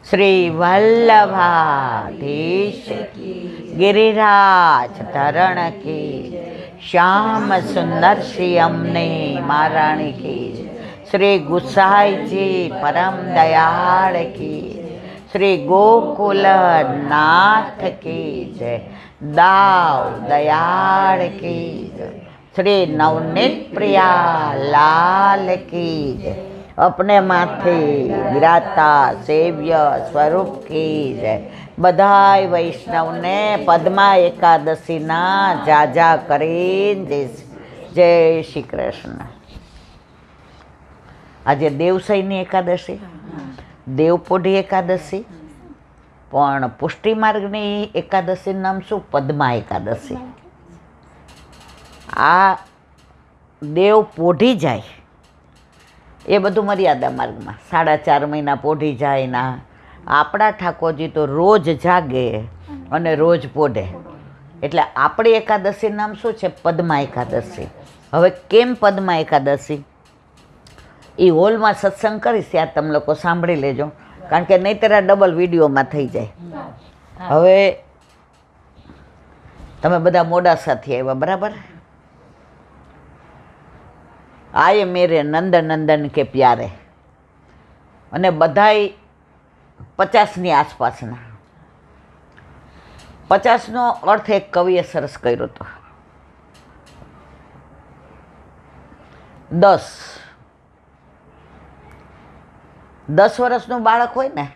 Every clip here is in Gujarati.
શ્રી વલ્લભાધીશ गिरिराज धरण की श्याम सुंदर श्री अमने महारानी की श्री गुसाई जी परम दयाल की श्री गोकुल नाथ की जय दाव दयाल की जय श्री नवनीत प्रिया लाल की जय अपने माथे विराता सेव्य स्वरूप की जय बधाई वैष्णवने पद्मा एकादशीना जाजा કરીને જય શ્રી કૃષ્ણ. આજે દેવસઈની એકાદશી, દેવપોઢી એકાદશી, પણ પુષ્ટિ માર્ગની એકાદશીનું નામ શું? પદ્મા એકાદશી. આ દેવ પોઢી જાય એ બધું મર્યાદા માર્ગમાં 4.5 મહિના પોઢી જાય ના. આપણા ઠાકોરજી તો રોજ જાગે અને રોજ પોઢે, એટલે આપણી એકાદશી નામ શું છે? પદ્મા એકાદશી. હવે કેમ પદ્મા એકાદશી એ હોલમાં સત્સંગ કરીશ, ત્યાં તમે લોકો સાંભળી લેજો, કારણ કે નહીંતર આ ડબલ વિડીયોમાં થઈ જાય. હવે તમે બધા મોડાસાથી આવ્યા, બરાબર? આયે મેરે નંદન નંદન કે પ્યારે, અને બધાય 50ની આસપાસના. 50નો અર્થ એક કવિએ સરસ કર્યો હતો. 10 વર્ષનું બાળક હોય ને,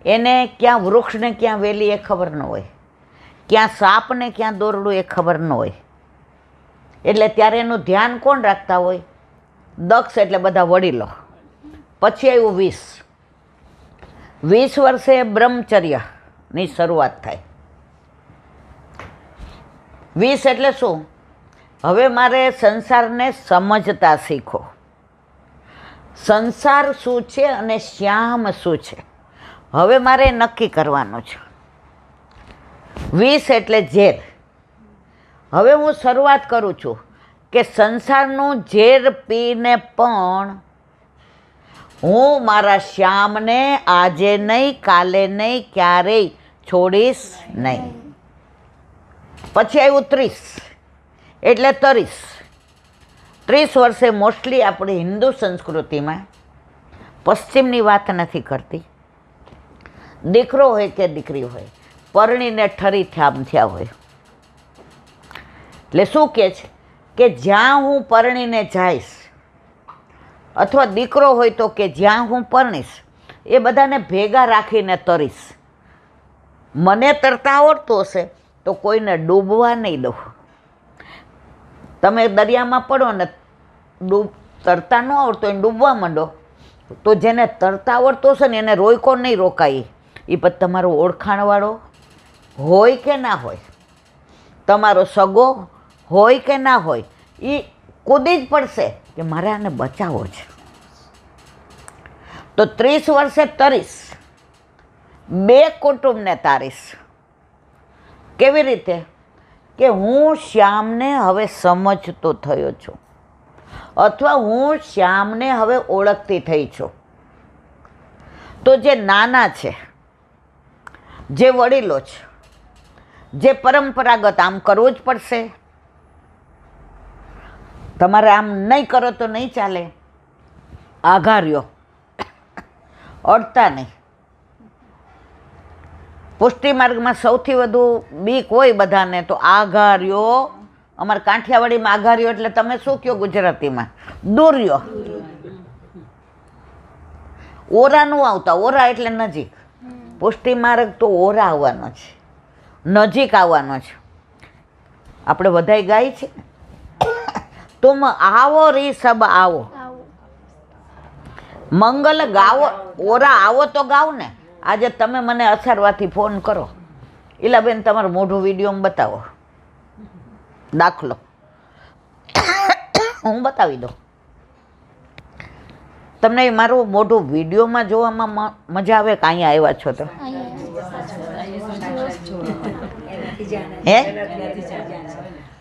એને ક્યાં વૃક્ષને ક્યાં વેલી એ ખબર ન હોય, ક્યાં સાપને ક્યાં દોરડું એ ખબર ન હોય. એટલે ત્યારે એનું ધ્યાન કોણ રાખતા હોય? દક્ષ એટલે બધા વડીલો. પછી આવ્યું 20 વર્ષે બ્રહ્મચર્યની શરૂઆત થાય. 20 એટલે શું? હવે મારે સંસારને સમજતા શીખો. સંસાર શું છે અને શ્યામ શું છે, હવે મારે નક્કી કરવાનું છે. 20 એટલે ઝેર. હવે હું શરૂઆત કરું છું કે સંસારનું ઝેર પીને પણ હું મારા શ્યામને આજે નહીં, કાલે નહીં, ક્યારેય છોડીશ નહીં. પછી આવ્યું 30 એટલે 30 વર્ષે મોસ્ટલી આપણી હિન્દુ સંસ્કૃતિમાં, પશ્ચિમની વાત નથી કરતી, દીકરો હોય કે દીકરી હોય, પરણીને ઠરી થયા હોય. એટલે શું કહે છે કે જ્યાં હું પરણીને જઈશ, અથવા દીકરો હોય તો કે જ્યાં હું પરણીશ, એ બધાને ભેગા રાખીને તરીશ. મને તરતા આવડતું હશે તો કોઈને ડૂબવા નહીં દઉં. તમે દરિયામાં પડો ને તરતા ન આવડતો એને ડૂબવા માંડો, તો જેને તરતા આવડતું હશે ને એને રોયકો નહીં રોકાય. એ પછી તમારો ઓળખાણવાળો હોય કે ના હોય, તમારો સગો હોય કે ના હોય, એ કૂદી જ પડશે કે મારે આને બચાવવો છે. તો 30 વર્ષે તરીશ, 2 કુટુંબને તારીશ. કેવી રીતે? કે હું શ્યામને હવે સમજતો થયો છું, અથવા હું શ્યામને હવે ઓળખતી થઈ છું. તો જે નાના છે, જે વડીલો છે, જે પરંપરાગત આમ કરવું જ પડશે, તમારે આમ નહીં કરો તો નહીં ચાલે, આઘાર્યો અડતા નહીં. પુષ્ટિ માર્ગમાં સૌથી વધુ બીક હોય બધાને તો આઘાર્યો. અમારા કાઠિયાવાડીમાં આઘાર્યો એટલે તમે શું કહો ગુજરાતીમાં? દૂર્યો. ઓરા નું આવતા, ઓરા એટલે નજીક. પુષ્ટિ માર્ગ તો ઓરા આવવાનો છે, નજીક આવવાનો છે. આપણે બધાય ગાય છે, તુમ આવો રી સબ આવો, મંગલ ગાવો. ઓરા આવો તો ગાવ ને. આજે તમે મને અસારવાથી ફોન કરો, ઈલાબેન તમારું મોઢું વિડીયોમાં બતાવો, દાખલો હું બતાવી દઉં તમને. મારું મોઢું વિડીયોમાં જોવામાં મજા આવે કે અહીંયા આવ્યા છો તો? હે?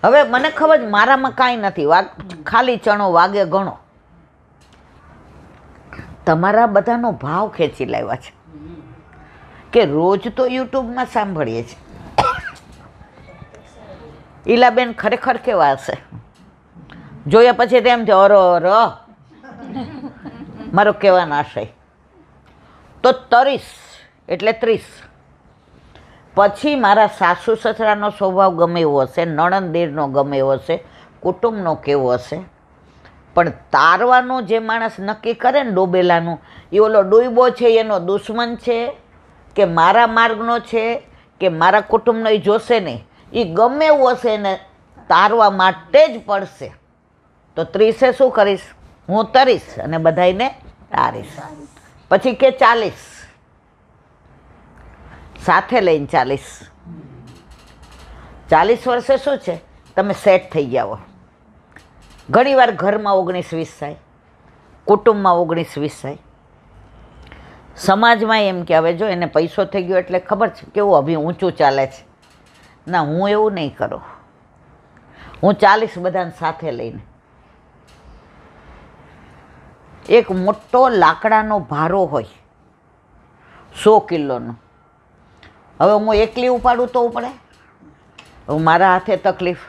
હવે મને ખબર મારામાં કાંઈ નથી, ખાલી ચણો વાગે ઘણો. તમારા બધાનો ભાવ ખેંચી લાવ્યા છે. કે રોજ તો યુટ્યુબમાં સાંભળીએ છીએ. ઈલાબેન ખરેખર કેવા હશે? જોયા પછી તેમ છે અર મારો કહેવાનો આશય. તો 30 એટલે 30. પછી મારા સાસુ સસરાનો સ્વભાવ ગમે એવો હશે, નણંદ દેરનો ગમે એવો હશે, કુટુંબનો કેવો હશે, પણ તારવાનું જે માણસ નક્કી કરે ને ડોબેલાનું, એ ઓલો ડૂબો છે એનો દુશ્મન છે કે મારા માર્ગનો છે કે મારા કુટુંબનો, એ જોશે નહીં. એ ગમે એવું હશે એને તારવા માટે જ પડશે. તો 30 શું કરીશ? હું તરીશ અને બધાને તારીશ. પછી કે 40, સાથે લઈને 40. 40 વર્ષે શું છે? તમે સેટ થઈ જાઓ. ઘણીવાર ઘરમાં 19-20 થાય, કુટુંબમાં 19-20 થાય, સમાજમાં એમ કે હવે જો એને પૈસો થઈ ગયો એટલે ખબર છે કેવું અભી ઊંચું ચાલે છે. ના, હું એવું નહીં કરું. હું 40 બધાને સાથે લઈને એક મોટો લાકડાનો ભારો હોય 100 કિલોનો. હવે હું એકલી ઉપાડું તો ઉપડે? હવે મારા હાથે તકલીફ,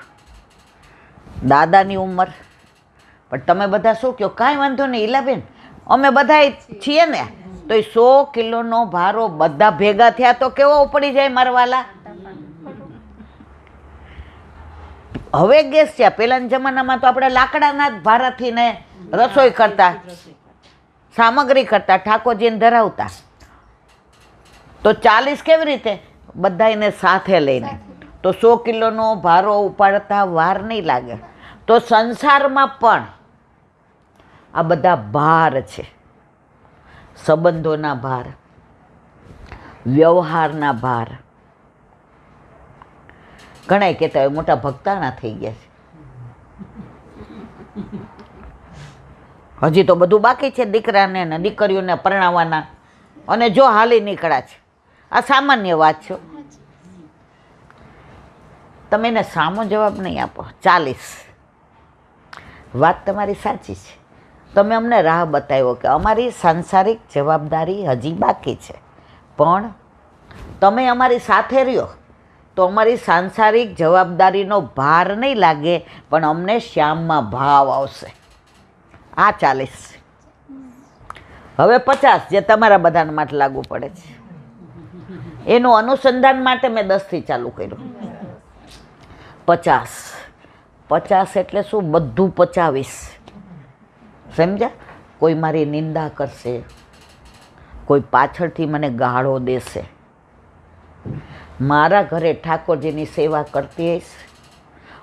દાદાની ઉંમર. પણ તમે બધા શું કહો? કાંઈ વાંધો નહીં ઈલાબેન, અમે બધા છીએ ને. તો એ 100 કિલોનો ભારો બધા ભેગા થયા તો કેવો ઉપડી જાય મારવાલા? હવે ગેસ છે. પહેલાના જમાનામાં તો આપણે લાકડાના જ ભારાથી ને રસોઈ કરતા, સામગ્રી કરતા, ઠાકોરજીને ધરાવતા. તો 40 કેવી રીતે? બધાને સાથે લઈને. તો 100 કિલોનો ભારો ઉપાડતા વાર નહીં લાગે. તો સંસારમાં પણ આ બધા ભાર છે. સંબંધોના ભાર, વ્યવહારના ભાર. ઘણા કહેતા હોય મોટા ભક્તાણા થઈ ગયા છે. હજી તો બધું બાકી છે, દીકરાને ને દીકરીઓને પરણાવવાના. અને જો હાલી નીકળ્યા છે. આ સામાન્ય વાત છે. તમે એને સામો જવાબ નહીં આપો. 40, વાત તમારી સાચી છે. તમે અમને રાહ બતાવ્યો કે અમારી સાંસારિક જવાબદારી હજી બાકી છે, પણ તમે અમારી સાથે રહ્યો તો અમારી સાંસારિક જવાબદારીનો ભાર નહીં લાગે, પણ અમને શ્યામમાં ભાવ આવશે. આ 40. હવે 50 જે તમારા બધાના માટે લાગુ પડે છે. એનું અનુસંધાન માટે મેં 10થી ચાલુ કર્યું. 50 એટલે શું? બધું પચાવીશ. સમજ્યા? કોઈ મારી નિંદા કરશે, કોઈ પાછળથી મને ગાળો દેશે, મારા ઘરે ઠાકોરજીની સેવા કરતી હઈશ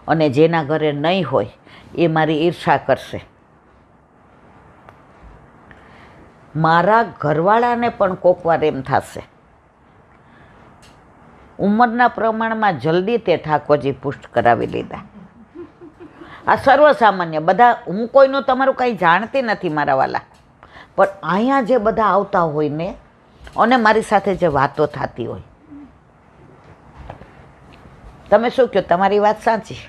અને જેના ઘરે નહીં હોય એ મારી ઈર્ષા કરશે. મારા ઘરવાળાને પણ કોક વાર એમ થશે. ઉંમરના પ્રમાણમાં જલ્દી તે ઠાકોરજી પુષ્ટ કરાવી લીધા. આ સર્વસામાન્ય બધા. હું કોઈનું તમારું કંઈ જાણતી નથી મારા વાલા, પણ અહીંયા જે બધા આવતા હોય ને અને મારી સાથે જે વાતો થતી હોય, તમે શું કહો? તમારી વાત સાચી.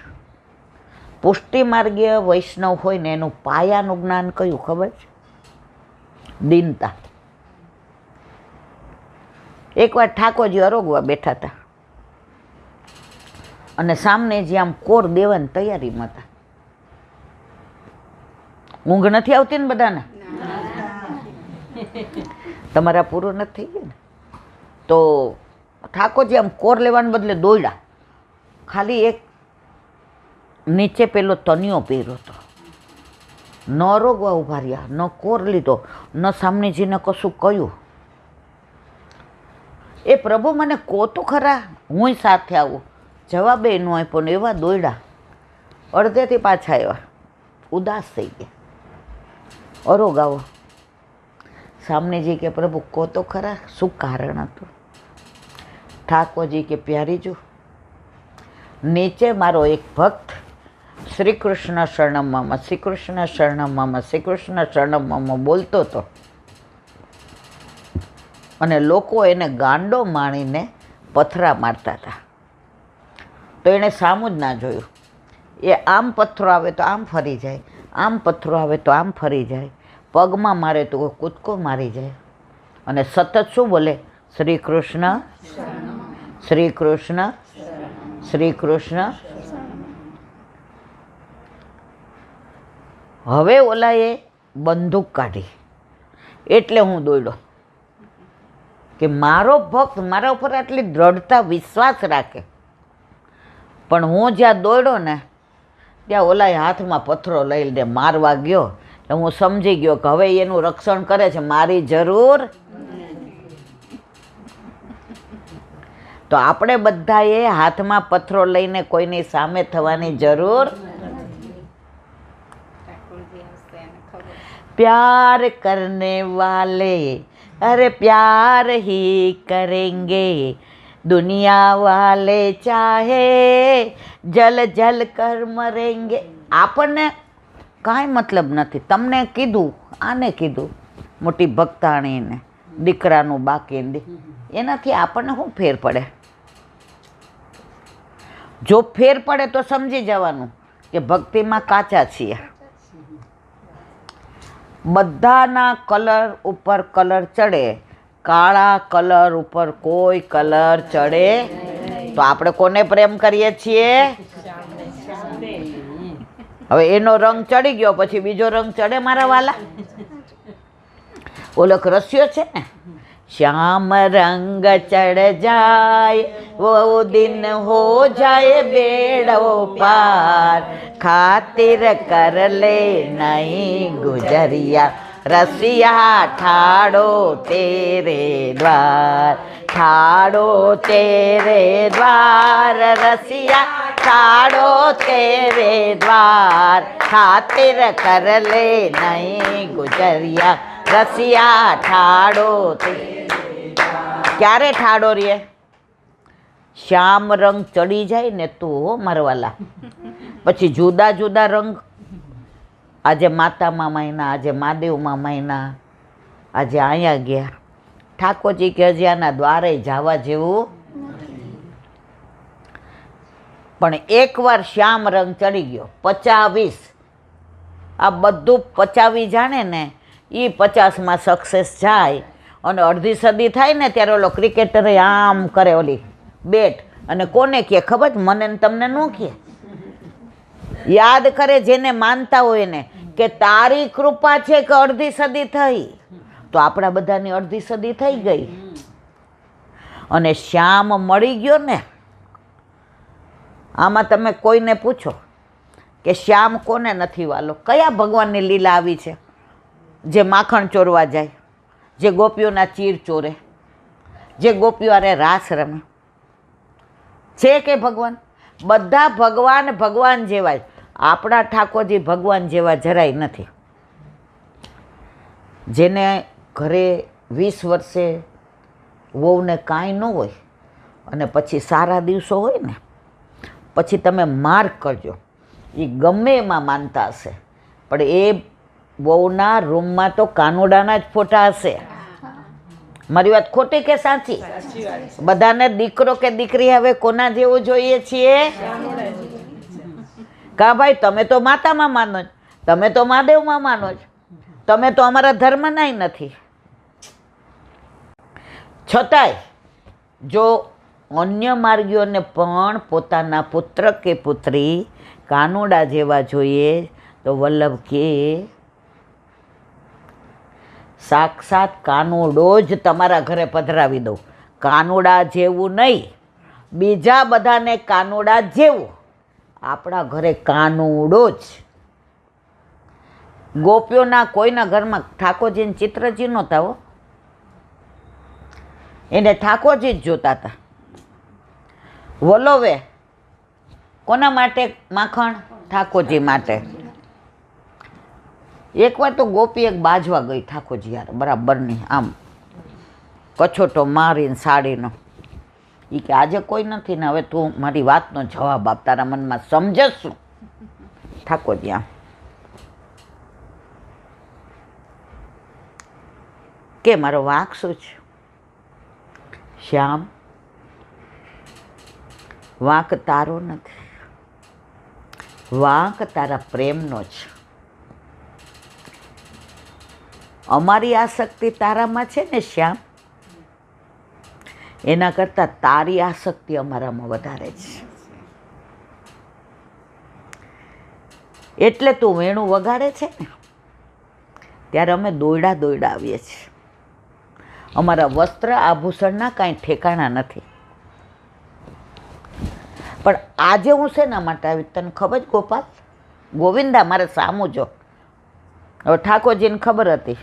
પુષ્ટિ માર્ગીય વૈષ્ણવ હોય ને એનું પાયાનું જ્ઞાન કયું ખબર છે? દીનતા. એકવાર ઠાકોરજી અરોગવા બેઠા હતા અને સામને જે આમ કોર દેવાની તૈયારીમાં હતા. ઊંઘ નથી આવતી ને બધાને? તમારા પૂરું નથી થઈ ગયું ને? તો ઠાકોરજી આમ કોર લેવાને બદલે દોડ્યા. ખાલી એક નીચે પેલો તનિયો પહેર્યો હતો. ન રોગવા ઉભા રહ્યા, ન કોર લીધો, ન સામનેજીને કશું કહ્યું. એ પ્રભુ મને કહો તો ખરા, હું સાથે આવું. જવાબે ન આપ્યો ને એવા દોડ્યા. અડધેથી પાછા આવ્યા, ઉદાસ થઈ ગયા. અરોગાવો. સામનેજી કે પ્રભુ કહો તો ખરા, શું કારણ હતું? ઠાકોરજી કે પ્યારીજુ, નીચે મારો એક ભક્ત શ્રી કૃષ્ણ શરણમમાં, શ્રી કૃષ્ણ શરણમમાં, શ્રી કૃષ્ણ શરણમમાં બોલતો હતો અને લોકો એને ગાંડો માણીને પથરા મારતા હતા. તો એણે સામું જ ના જોયું. એ આમ પથ્થરો આવે તો આમ ફરી જાય, આમ પથ્થરો આવે તો આમ ફરી જાય, પગમાં મારે તો કૂદકો મારી જાય અને સતત શું બોલે? શ્રી કૃષ્ણ, શ્રી કૃષ્ણ, શ્રી કૃષ્ણ. હવે ઓલાએ બંદૂક કાઢી એટલે હું દોડ્યો કે મારો ભક્ત મારા ઉપર આટલી દ્રઢતા વિશ્વાસ રાખે. પણ હું જ્યાં દોડ્યો ને ત્યાં ઓલાએ હાથમાં પથ્થરો લઈને મારવા ગયો. એટલે હું સમજી ગયો કે હવે એનું રક્ષણ કરે છે, મારી જરૂર. તો આપણે બધાએ હાથમાં પથ્થરો લઈને કોઈની સામે થવાની જરૂર. प्यार करने वाले अरे प्यार ही करेंगे, दुनिया वाले चाहे जल जल कर मरेंगे. આપણને કાંઈ મતલબ નથી. તમને કીધું, આને કીધું, મોટી ભક્તાણીને દીકરાનું બાકી, એનાથી આપણને શું ફેર પડે? જો ફેર પડે તો સમજી જવાનું કે ભક્તિમાં કાચા છીએ. બધાના કલર ઉપર કલર ચડે, કાળા કલર ઉપર કોઈ કલર ચડે. તો આપણે કોને પ્રેમ કરીએ છીએ? હવે એનો રંગ ચડી ગયો પછી બીજો રંગ ચડે મારા વાલા? ઓલો રસ્યો છે ને, શ્યામ રંગ ચढ़ જાય वो दिन हो जाए बेड़ो पार, खातिर कर ले नहीं गुजरिया रसिया ठाड़ो तेरे द्वार, ठाड़ो तेरे द्वार रसिया ठाड़ो तेरे द्वार, खातिर कर ले नहीं गुजरिया रसिया ઠાડો. ક્યારે ઠાડો રે? શ્યામ રંગ ચડી જાય ને તો મારવાલા. પછી જુદા જુદા રંગ, આજે માતામાં મહિના, આજે મહાદેવમાં મહિના, આજે અહીંયા ગયા. ઠાકોરજી કે હજી આના દ્વારે જવા જેવું. પણ એકવાર શ્યામ રંગ ચડી ગયો, 50-20, આ બધું પચાવી જાણે ને એ 50માં સક્સેસ જાય. અને અડધી સદી થાય ને ત્યારે ઓલો ક્રિકેટર આમ કરે ઓલી બેટ, અને કોને કહે ખબર? મને ને તમને ન કહે. યાદ કરે જેને માનતા હોય ને કે તારી કૃપા છે કે અડધી સદી થઈ. તો આપણા બધાની અડધી સદી થઈ ગઈ. અને શ્યામ મળી ગયો ને. આમાં તમે કોઈને પૂછો કે શ્યામ કોને નથી વાલો? કયા ભગવાનની લીલા આવી છે? જે માખણ ચોરવા જાય, જે ગોપીઓના ચીર ચોરે, જે ગોપીઓ અરે રાસ રમે, છે કે ભગવાન? બધા ભગવાન ભગવાન જેવા. આપણા ઠાકોરજી ભગવાન જેવા જરાય નથી. જેને ઘરે 20 વર્ષે વહુને કાંઈ ન હોય અને પછી સારા દિવસો હોય ને, પછી તમે માર્ક કરજો, એ ગમે એમાં માનતા હશે પણ એ વહુના રૂમમાં તો કાનુડાના જ ફોટા હશે. મારી વાત ખોટી કે સાચી? બધાને દીકરો કે દીકરી હવે કોના જેવું જોઈએ છીએ? કા ભાઈ, તમે તો માતામાં માનો જ, તમે તો મહાદેવમાં માનો જ, તમે તો અમારા ધર્મના નથી. છતાંય જો અન્ય માર્ગીઓને પણ પોતાના પુત્ર કે પુત્રી કાનુડા જેવા જોઈએ તો વલ્લભ કે સાક્ષાત કાનુડો જ તમારા ઘરે પધરાવી દઉં. કાનુડા જેવું નહીં, બીજા બધાને કાનુડા જેવું, આપણા ઘરે કાનુડો જ. ગોપીઓના કોઈના ઘરમાં ઠાકોરજીને ચિત્રજી નહોતા હો, એને ઠાકોરજી જ જોતા હતા. વલોવે કોના માટે માખણ? ઠાકોરજી માટે. એકવાર તો ગોપી એક બાજવા ગઈ ઠાકોરજી યાર બરાબરની, આમ કછોટો મારીને સાડીનો. એ કે આજે કોઈ નથી ને હવે તું મારી વાતનો જવાબ આપ, તારા મનમાં સમજસ શું? ઠાકોરજી આમ કે મારો વાંક શું છે? શ્યામ, વાંક તારો નથી, વાંક તારા પ્રેમનો છે. અમારી આસક્તિ તારામાં છે ને શ્યામ, એના કરતાં તારી આસક્તિ અમારામાં વધારે છે. એટલે તું વેણું વગાડે છે ને ત્યારે અમે દોયડા દોયડા આવીએ છીએ. અમારા વસ્ત્ર આભૂષણના કાંઈ ઠેકાણા નથી. પણ આજે હું શેના માટે આવી તને ખબર જ ગોપાલ? ગોવિંદા મારે સામું જો. હવે ઠાકોરજીને ખબર હતી,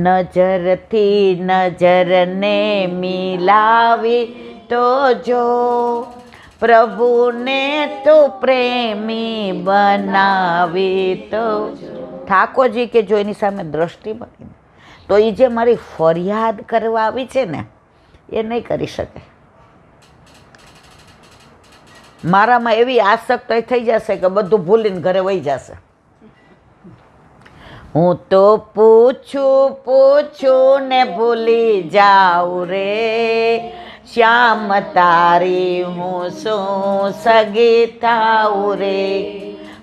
નજરથી નજરને મિલાવી તો જો, પ્રભુને તો પ્રેમી બનાવી તો. ઠાકોરજી કે જો એની સામે દ્રષ્ટિ બની તો એ જે મારી ફરિયાદ કરવા આવી છે ને એ નહીં કરી શકે. મારામાં એવી આસક્તિ થઈ જશે કે બધું ભૂલીને ઘરે વહી જશે. હું તો પૂછું પૂછું ને ભૂલી જાઉં રે, શ્યામ તારી હું શું સગી થાઉં રે.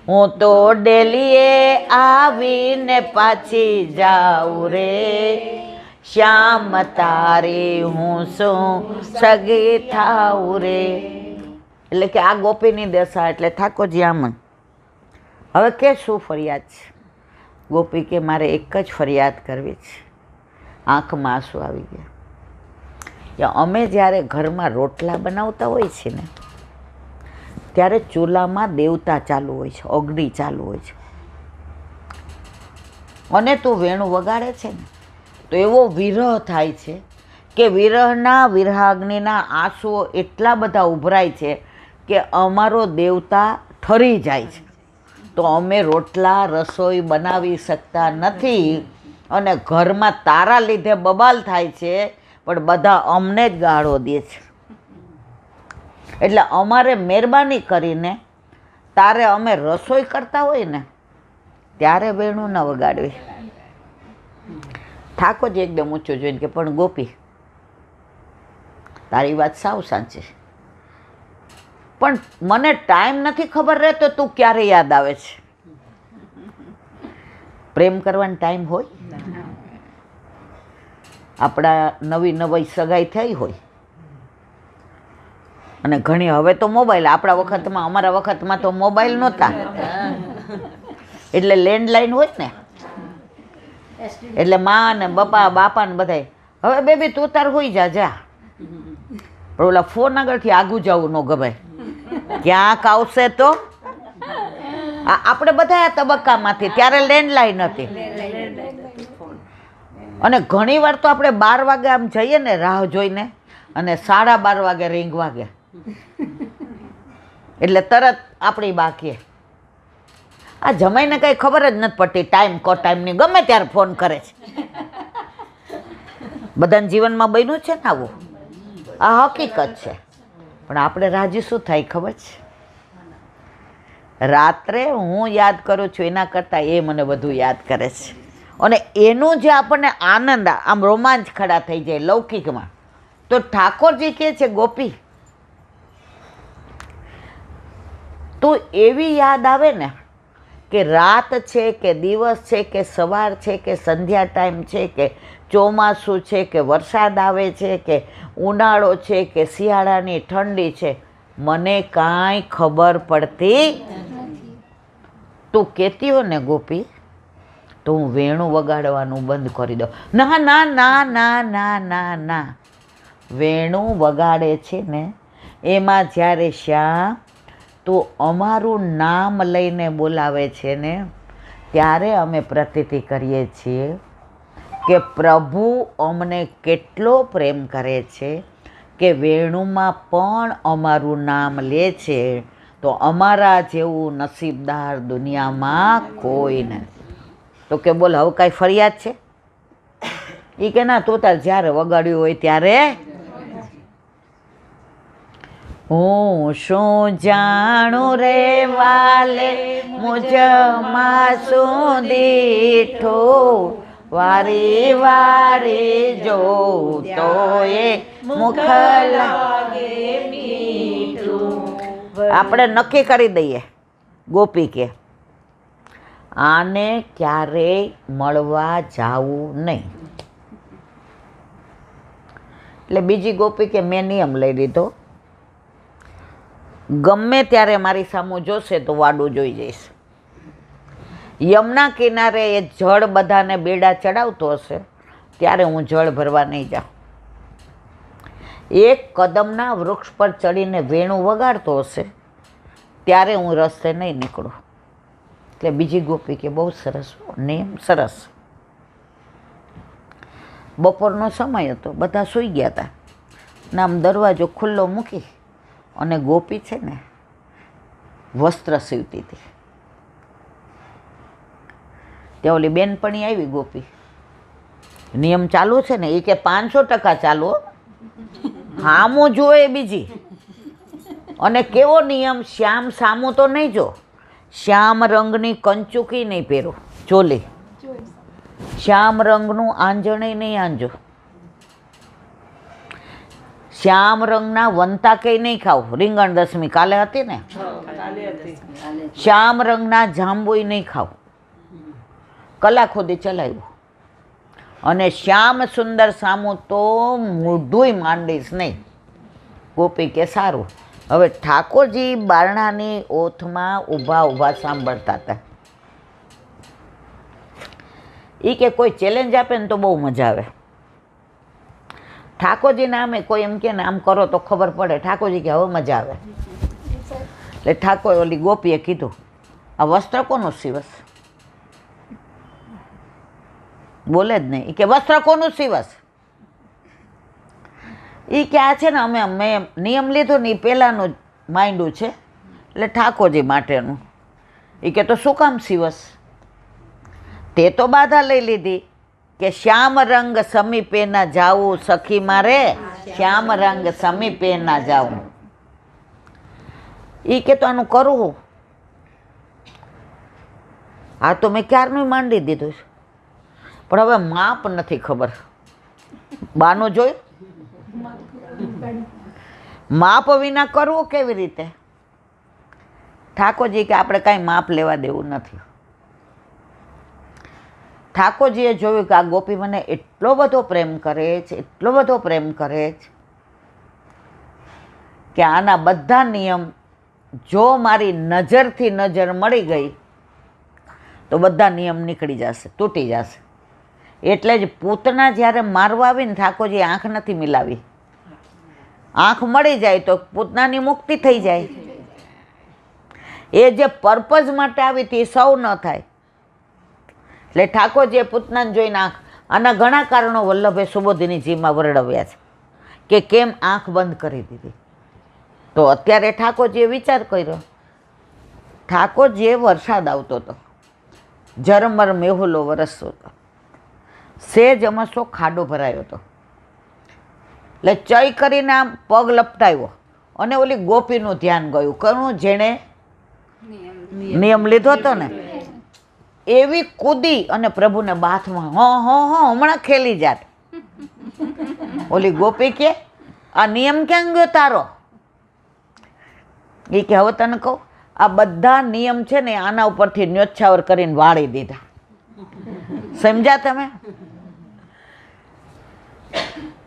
હું તો ડેલીએ આવીને પાછી જાઉં રે, શ્યામ તારી હું શું સગી થાઉં રે. એટલે કે આ ગોપીની દશા. એટલે ઠાકોરજી આમ હવે કે શું ફરિયાદ છે? ગોપી કે મારે એક જ ફરિયાદ કરવી છે. આંખમાં આંસુ આવી ગયા. કે અમે જ્યારે ઘરમાં રોટલા બનાવતા હોય છે ને ત્યારે ચૂલામાં દેવતા ચાલુ હોય છે, અગ્નિ ચાલુ હોય છે, અને તું વેણું વગાડે છે ને તો એવો વિરહ થાય છે કે વિરહના વિરહાગ્નિના આંસુઓ એટલા બધા ઉભરાય છે કે અમારો દેવતા ઠરી જાય છે. તો અમે રોટલા રસોઈ બનાવી શકતા નથી અને ઘરમાં તારા લીધે બબાલ થાય છે, પણ બધા અમને જ ગાળો દે છે. એટલે અમારે મહેરબાની કરીને તારે અમે રસોઈ કરતા હોય ને ત્યારે વેણું ન વગાડવી. ઠાકોરજી એકદમ ઊંચું જોઈને કે પણ ગોપી તારી વાત સાવ સાચી, પણ મને ટાઈમ નથી ખબર રહેતો તું ક્યારે યાદ આવે છે. પ્રેમ કરવાનો ટાઈમ હોય? આપણા નવી સગાઈ થઈ હોય અને ઘણી હવે તો મોબાઈલ, આપણા વખતમાં અમારા વખતમાં તો મોબાઈલ નહોતા એટલે લેન્ડલાઈન હોય ને એટલે મા ને બાપા ને બધાય હવે બેબી તું તાર હોઈ જા. પણ ઓલા ફોન આગળથી આગું જવું ન ગમે, ક્યાંક આવશે તો. આપણે બધા આ તબક્કામાંથી, ત્યારે લેન્ડલાઈન હતી અને ઘણી વાર તો આપણે 12 વાગે આમ જઈએ ને રાહ જોઈને અને 12:30 વાગે રિંગ વાગે એટલે તરત આપણી બાકી. આ જમાઈને કંઈ ખબર જ નથી પડતી ટાઈમની, ગમે ત્યારે ફોન કરે છે. બધાના જીવનમાં બન્યું છે ને આવું, આ હકીકત છે. પણ આપણે રાજી શું થાય ખબર છે? રાત્રે હું યાદ કરું છું એના કરતાં એ મને બધું યાદ કરે છે. અને એનું જે આપણને આનંદ, આમ રોમાંચ ખડા થઈ જાય લૌકિકમાં. તો ઠાકોરજી કહે છે ગોપી તો એવી યાદ આવે ને કે રાત છે કે દિવસ છે કે સવાર છે કે સંધ્યા ટાઈમ છે કે ચોમાસું છે કે વરસાદ આવે છે કે ઉનાળો છે કે શિયાળાની ઠંડી છે, મને કાંઈ ખબર પડતી. તું કહેતી હો ને ગોપી તો હું વેણું વગાડવાનું બંધ કરી દઉં. ના ના ના ના ના ના ના, વેણું વગાડે છે ને એમાં જ્યારે શ્યામ તું અમારું નામ લઈને બોલાવે છે ને ત્યારે અમે પ્રતીતિ કરીએ છીએ કે પ્રભુ અમને કેટલો પ્રેમ કરે છે કે વેણુમાં પણ અમારું નામ લે છે. તો અમારા જેવું નસીબદાર દુનિયામાં કોઈ નથી. તો કે બોલ હવે કાંઈ ફરિયાદ છે? એ કે ના તું તાર જ્યારે વગાડ્યું હોય ત્યારે. હું શું જાણું રે વાલે મુજમાં શું દીઠો, વારી વારી જોઉં તો એ મુખ લાગે મીઠું. આપણે નક્કી કરી દઈએ ગોપી કે આને ક્યારેય મળવા જાવું નહીં. એટલે બીજી ગોપી કે મેં નિયમ લઈ લીધો, ગમે ત્યારે મારી સામું જોશે તો વાડું જોઈ જઈશ. યમુના કિનારે એ જળ બધાને બેડા ચડાવતો હશે ત્યારે હું જળ ભરવા નહીં જાઉં. એક કદમના વૃક્ષ પર ચડીને વેણું વગાડતો હશે ત્યારે હું રસ્તે નહીં નીકળું. એટલે બીજી ગોપી કે બહુ સરસ, નિયમ સરસ. બપોરનો સમય હતો, બધા સૂઈ ગયા હતા ને આમ દરવાજો ખુલ્લો મૂકી અને ગોપી છે ને વસ્ત્ર સીવતી હતી. ત્યાં ઓલી બેનપણી આવી ગોપી, નિયમ ચાલુ છે ને, એ કે 500% ચાલુ, હામું જોવે બીજી. અને કેવો નિયમ, શ્યામ સામું તો નહીં જો, શ્યામ રંગની કંચુકી નહીં પહેરો, ચોલી, શ્યામ રંગનું આંજણે નહીં આંજો, શ્યામ રંગના વંતા કઈ નહીં ખાવ, રીંગણ દસમી કાલે હતી ને, શ્યામ રંગના જાંબુય નહીં ખાવ. કલાક સુધી ચલાવ્યું અને શ્યામ સુંદર સામું તો મોઢુંય માંડીશ નહીં. ગોપી કે સારું. હવે ઠાકોરજી બારણાની ઓથમાં ઊભા ઊભા સાંભળતા હતા. એ કે કોઈ ચેલેન્જ આપે ને તો બહુ મજા આવે. ઠાકોરજી નામે કોઈ એમ કે ને આમ કરો તો ખબર પડે. ઠાકોરજી કે હવે મજા આવે. એટલે ઠાકોર ઓલી ગોપીએ કીધું, આ વસ્ત્ર કોનું સીવસ? બોલે જ નહીં. એ કે વસ્ત્ર કોનું સીવસ? એ કે આ છે ને અમે નિયમ લીધો ને એ પહેલાંનું માંડ્યું છે એટલે ઠાકોરજી માટેનું. એ કે તો શું કામ સીવસ? તે તો બાધા લઈ લીધી કે શ્યામ રંગ સમીપે ના જાવું સખી મારે, શ્યામ રંગ સમીપે ના જાવું. એ કે તો આનું કરવું, આ તો મેં ક્યારનું માંડી દીધું છે પણ હવે માપ નથી ખબર. બાનું જોયું, માપ વિના કરવું કેવી રીતે? ઠાકોરજી કે આપણે કાંઈ માપ લેવા દેવું નથી. ઠાકોરજીએ જોયું કે આ ગોપી મને એટલો બધો પ્રેમ કરે છે, એટલો બધો પ્રેમ કરે છે કે આના બધા નિયમ જો મારી નજરથી નજર મળી ગઈ તો બધા નિયમ નીકળી જશે, તૂટી જશે. એટલે જ પૂતના જ્યારે મારવા આવીને ઠાકોરજી આંખ નથી મિલાવી. આંખ મળી જાય તો પૂતનાની મુક્તિ થઈ જાય. એ જે પર્પઝ માટે આવી હતી એ સૌ ન થાય. એટલે ઠાકોરજીએ પૂતનાને જોઈને આના ઘણા કારણો વલ્લભે સુબોધિનીજીમાં વર્ણવ્યા છે કે કેમ આંખ બંધ કરી દીધી. તો અત્યારે ઠાકોરજીએ વિચાર કર્યો. ઠાકોરજીએ વરસાદ આવતો હતો, ઝરમર મેહુલો વરસતો હતો, સેજ અમસો ખાડો ભરાયો હતો. એટલે ચય કરીને આમ પગ લપટાવ્યો અને ઓલી ગોપીનું ધ્યાન ગયું. કયું? જેણે નિયમ લીધો હતો ને, એવી કૂદી અને પ્રભુને બાથમાં હમણાં ખેલી જાત. ઓલી ગોપી કે આ નિયમ ક્યાં ગયો તારો? એ કે હવે તને કહું, આ બધા નિયમ છે ને આના ઉપરથી ન્યોછાવર કરીને વાળી દીધા. સમજ્યા તમે?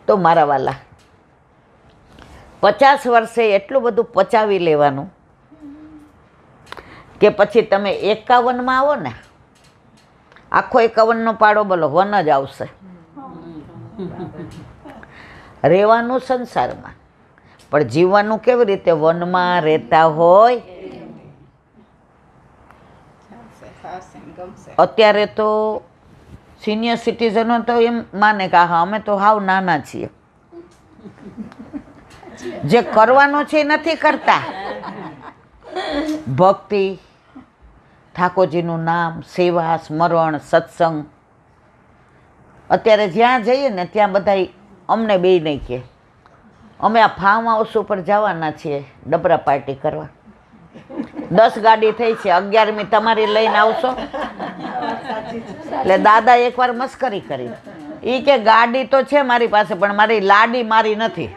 તો મારા વાલા, 50 વર્ષે એટલું બધું પચાવી લેવાનું કે પછી તમે 51માં આવો ને, આખો 51નો પાડો બોલો, વન જ આવશે. રહેવાનું સંસારમાં પણ જીવવાનું કેવી રીતે? વનમાં રહેતા હોય. અત્યારે તો સિનિયર સિટીઝનો તો એમ માને કે હા અમે તો હાવ નાના છીએ, જે કરવાનું છે એ નથી કરતા. ભક્તિ, ઠાકોરજીનું નામ, સેવા, સ્મરણ, સત્સંગ. અત્યારે જ્યાં જઈએ ને ત્યાં બધા અમને બે નહીં કહે અમે આ ફાર્મ હાઉસ ઉપર જવાના છીએ ડબરા પાર્ટી કરવા. 10 ગાડી થઈ છે, 11મી તમારી લઈને આવશો? એટલે દાદા એકવાર મસ્કરી કરી. એ કે ગાડી તો છે મારી પાસે પણ મારી લાડી મારી નથી.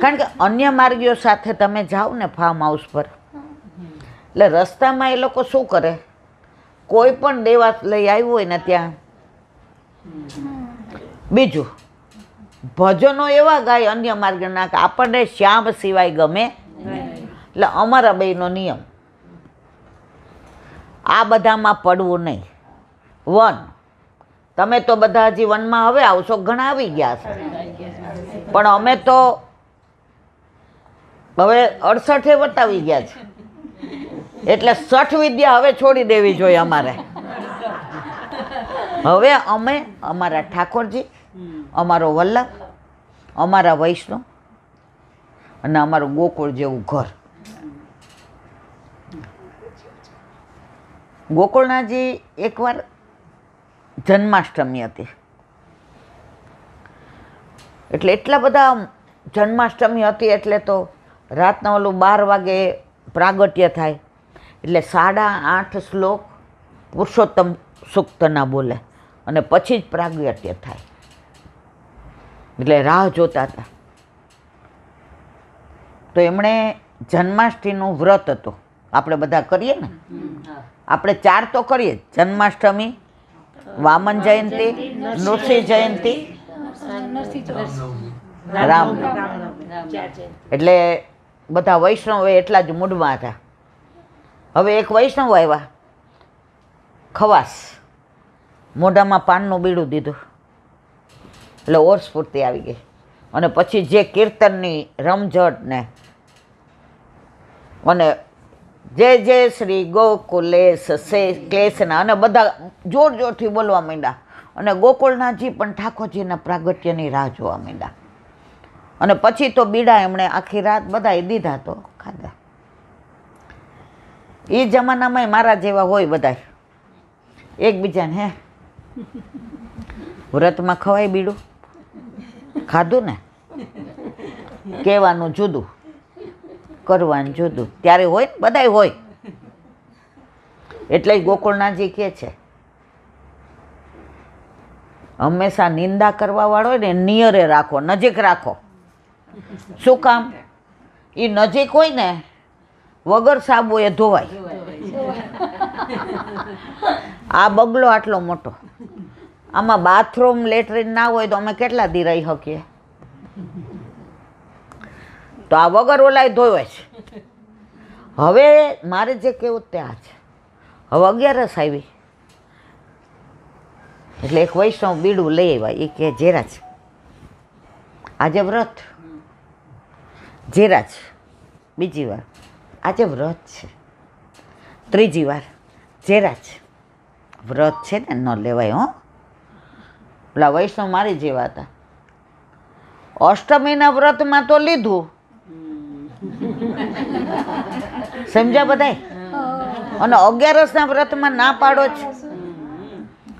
કારણ કે અન્ય માર્ગીઓ સાથે તમે જાઓ ને ફાર્મ હાઉસ પર, એટલે રસ્તામાં એ લોકો શું કરે, કોઈ પણ દેવા લઈ આવ્યું હોય ને ત્યાં બીજું ભજનો એવા ગાય અન્ય માર્ગના કે આપણને શ્યામ સિવાય ગમે. એટલે અમારા બેયનો નિયમ, આ બધામાં પડવું નહીં. વન, તમે તો બધા હજી વનમાં હવે આવશો, ઘણા આવી ગયા છે, પણ અમે તો હવે 68 વટાવી ગયા છે, એટલે 60 વિદ્યા હવે છોડી દેવી જોઈએ અમારે. હવે અમે અમારા ઠાકોરજી, અમારો વલ્લભ, અમારા વૈષ્ણવ અને અમારું ગોકુળ જેવું ઘર. ગોકુળનાજી એકવાર જન્માષ્ટમી હતી, એટલે એટલા બધા જન્માષ્ટમી હતી એટલે તો રાતના ઓલું 12 વાગે પ્રાગટ્ય થાય, એટલે 8.5 શ્લોક પુરુષોત્તમ સૂક્તના બોલે અને પછી જ પ્રાગટ્ય થાય, એટલે રાહ જોતા હતા. તો એમણે જન્માષ્ટમીનું વ્રત હતું, આપણે બધા કરીએ ને, આપણે 4 તો કરીએ જ: જન્માષ્ટમી, વામન જયંતિ, નૃસિંહ જયંતિ, રામ. એટલે બધા વૈષ્ણવ એટલા જ મૂડમાં હતા. હવે એક વૈષ્ણવ આવ્યા, ખવાસ, મોઢામાં પાનનું બીડું દીધું, એટલે ઓર સ્ફૂર્તિ આવી ગઈ. અને પછી જે કીર્તનની રમઝટ ને અને જય જય શ્રી ગોકુલેશ સે ક્લેશના, અને બધા જોર જોરથી બોલવા માંડ્યા. અને ગોકુળનાથજી પણ ઠાકોરજીના પ્રાગટ્યની રાહ જોવા માંડ્યા. અને પછી તો બીડા એમણે આખી રાત બધાએ દીધા તો ખાધા. એ જમાનામાં મારા જેવા હોય બધા, એકબીજાને હે વ્રતમાં ખવાય બીડું, ખાધું ને, કહેવાનું જુદું, કરવાનું જુદું, ત્યારે હોય ને, બધાય હોય. એટલે જ ગોકુળનાથજી કહે છે, હંમેશા નિંદા કરવા વાળો હોય ને નિયરે રાખો, નજીક રાખો. શું કામ? એ નજીક હોય ને વગર સાબુ એ ધોવાય. આ બગલો આટલો મોટો, આમાં બાથરૂમ લેટ્રિન ના હોય તો અમે કેટલા દી રહી શકીએ? તો આ વગર ઓલાય ધોવે છે. હવે મારે જે કેવું તે આ છે. હવે 11 આવી, એટલે એક વૈષ્ણવ બીડું લઈ આવ્યા. એ કે જેરાજ આજે વ્રત. જેરાજ બીજી વાર આજે વ્રત છે. ત્રીજી વાર જેરાજ વ્રત છે ને, ન લેવાય હો. પેલા વૈષ્ણવ મારી જેવા હતા, અષ્ટમીના વ્રતમાં તો લીધું, સમજ્યા બધાય, અને 11ના વ્રતમાં ના પાડો જ.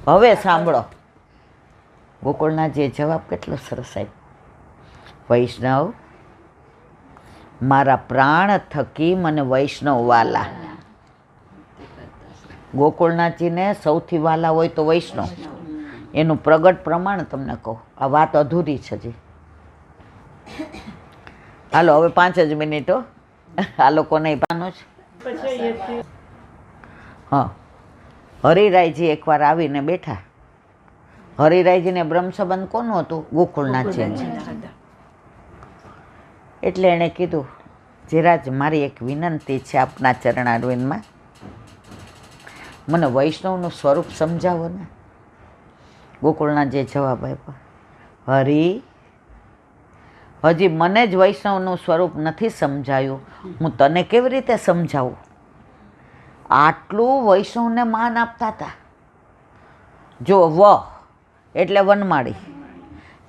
હવે સાંભળો, ગોકુળનાથજીએ જવાબ કેટલો સરસ આપ્યો. વૈષ્ણવ, મારા પ્રાણ થકી મને વૈષ્ણવ વાલા. ગોકુળનાથજીને સૌથી વાલા હોય તો વૈષ્ણવ. એનું પ્રગટ પ્રમાણ તમને કહું, આ વાત અધૂરી છે હજી. હાલો હવે 5 જ મિનિટો, આ લોકોને પાનો છે. હા, હરિરાયજી એકવાર આવીને બેઠા. હરિરાયજીને બ્રહ્મ સંબંધ કોનું હતું? ગોકુળનાથજી. એટલે એણે કીધું, જેરાજ મારી એક વિનંતી છે આપના ચરણારવિંદમાં, મને વૈષ્ણવનું સ્વરૂપ સમજાવો ને. ગોકુળનાથજીએ જવાબ આપ્યો, હરી, હજી મને જ વૈષ્ણવનું સ્વરૂપ નથી સમજાયું, હું તને કેવી રીતે સમજાવું? આટલું વૈષ્ણવને માન આપતા હતા. જો વ એટલે વનમાળી,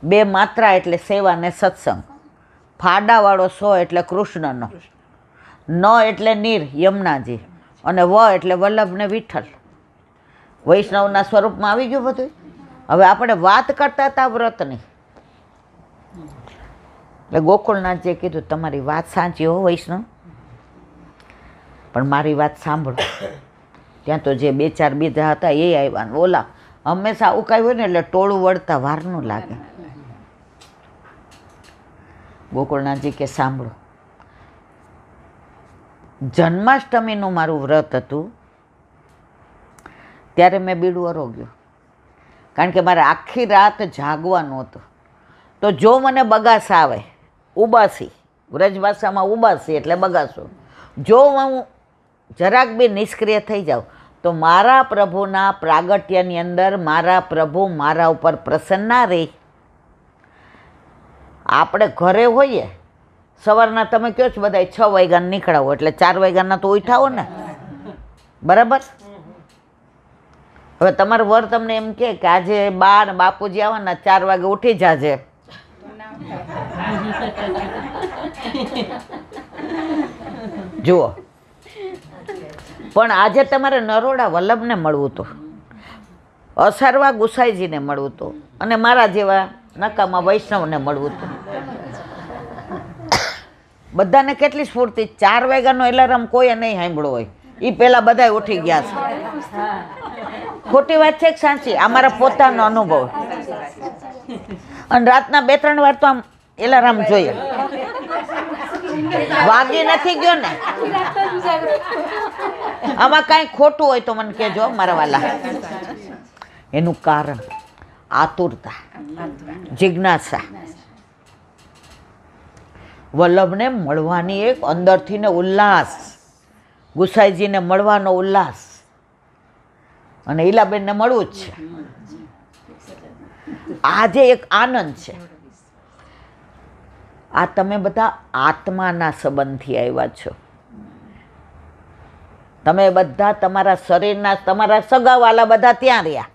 2 માત્રા એટલે સેવા ને સત્સંગ, ફાડાવાળો સો એટલે કૃષ્ણનો, ન એટલે નીર યમુનાજી, અને વ એટલે વલ્લભ ને વિઠ્ઠલ. વૈષ્ણવના સ્વરૂપમાં આવી ગયું બધું. હવે આપણે વાત કરતા હતા વ્રતની. એટલે ગોકુળનાથજીએ કીધું, તમારી વાત સાચી હો વૈષ્ણવ, પણ મારી વાત સાંભળો. ત્યાં તો જે 2-4 બીજા હતા એ આવ્યા. ઓલા હંમેશા આવું કાંઈ હોય ને એટલે ટોળું વળતા વાર ન લાગે. ગોકુળનાથજી કે સાંભળો, જન્માષ્ટમીનું મારું વ્રત હતું ત્યારે મેં બીડું અરોગ્યું, કારણ કે મારે આખી રાત જાગવાનું હતું. તો જો મને બગાસ આવે, ઉબાસી, વ્રજ ભાષામાં ઉબાસી એટલે બગાસો, જો હું જરાક બી નિષ્ક્રિય થઈ જાઉં તો મારા પ્રભુના પ્રાગટ્યની અંદર મારા પ્રભુ મારા ઉપર પ્રસન્ન ના રહે. આપણે ઘરે હોઈએ, સવારના તમે કહો છો બધા 6 વાગ્યાને નીકળાવો એટલે 4 વાગ્યાના તો ઉઠાવો ને, બરાબર? હવે તમારો વર તમને એમ કે આજે બા ને બાપુજી આવવાના, 4 વાગે ઉઠી જાજે, જુઓ. પણ આજે તમારે નરોડા વલ્લભને મળવું હતું, અસારવા ગુસાઈજીને મળવું હતું, અને મારા જેવા નકામા વૈષ્ણવને મળવું હતું. બધાને કેટલી સ્ફૂર્તિ! 4 વાગ્યાનો એલાર્મ કોઈએ નહીં સાંભળ્યો હોય, એ પહેલાં બધા ઉઠી ગયા છે. ખોટી વાત છે કે સાચી? આ મારા પોતાનો અનુભવ. અને રાતના 2-3 વાર તો આમ એલાર્મ જોઈએ, વાગી નથી ગયો ને? આમાં કાંઈ ખોટું હોય તો મને કહેજો મારા વાલા. એનું કારણ આતુરતા, જિજ્ઞાસા. વલ્લભને મળવાની એક અંદરથી ને ઉલ્લાસ, ગુસાઈજીને મળવાનો ઉલ્લાસ, અને ઈલાબેનને મળવું જ છે. આજે એક આનંદ છે. આ તમે બધા આત્માના સંબંધથી આવ્યા છો. તમે બધા તમારા શરીરના, તમારા સગાવાલા બધા ત્યાં રહ્યા.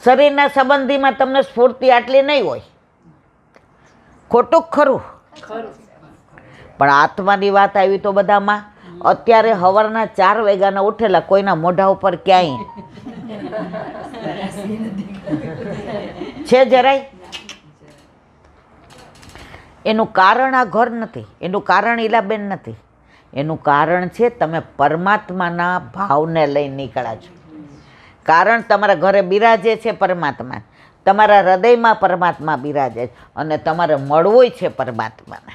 શરીરના સંબંધીમાં તમને સ્ફૂર્તિ આટલી નહીં હોય, ખોટું ખરું. પણ આત્માની વાત આવી તો બધામાં. અત્યારે સવારના 4 વાગ્યાના ઉઠેલા કોઈના મોઢા ઉપર ક્યાંય છે જરાય? એનું કારણ આ ઘર નથી, એનું કારણ ઈલાબેન નથી, એનું કારણ છે તમે પરમાત્માના ભાવને લઈ નીકળ્યા છો. કારણ તમારા ઘરે બિરાજે છે પરમાત્મા, તમારા હૃદયમાં પરમાત્મા બિરાજે છે, અને તમારે મળવું છે પરમાત્માને.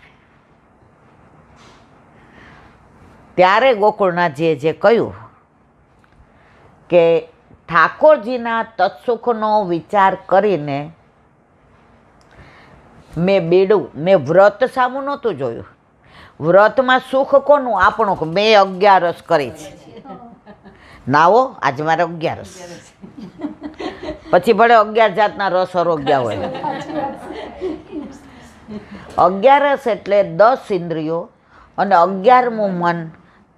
ત્યારે ગોકુળનાથજીએ જે કહ્યું કે ઠાકોરજીના તત્સુખનો વિચાર કરીને મેં વ્રત સામું નહોતું જોયું. વ્રતમાં સુખ કોનું? આપણું. મેં 11 કરી છે, નાવો આજે મારે 11. પછી ભલે 11 જાતના રસ અરોગ્યા હોય. 11 એટલે 10 ઇન્દ્રિયો અને 11મું મન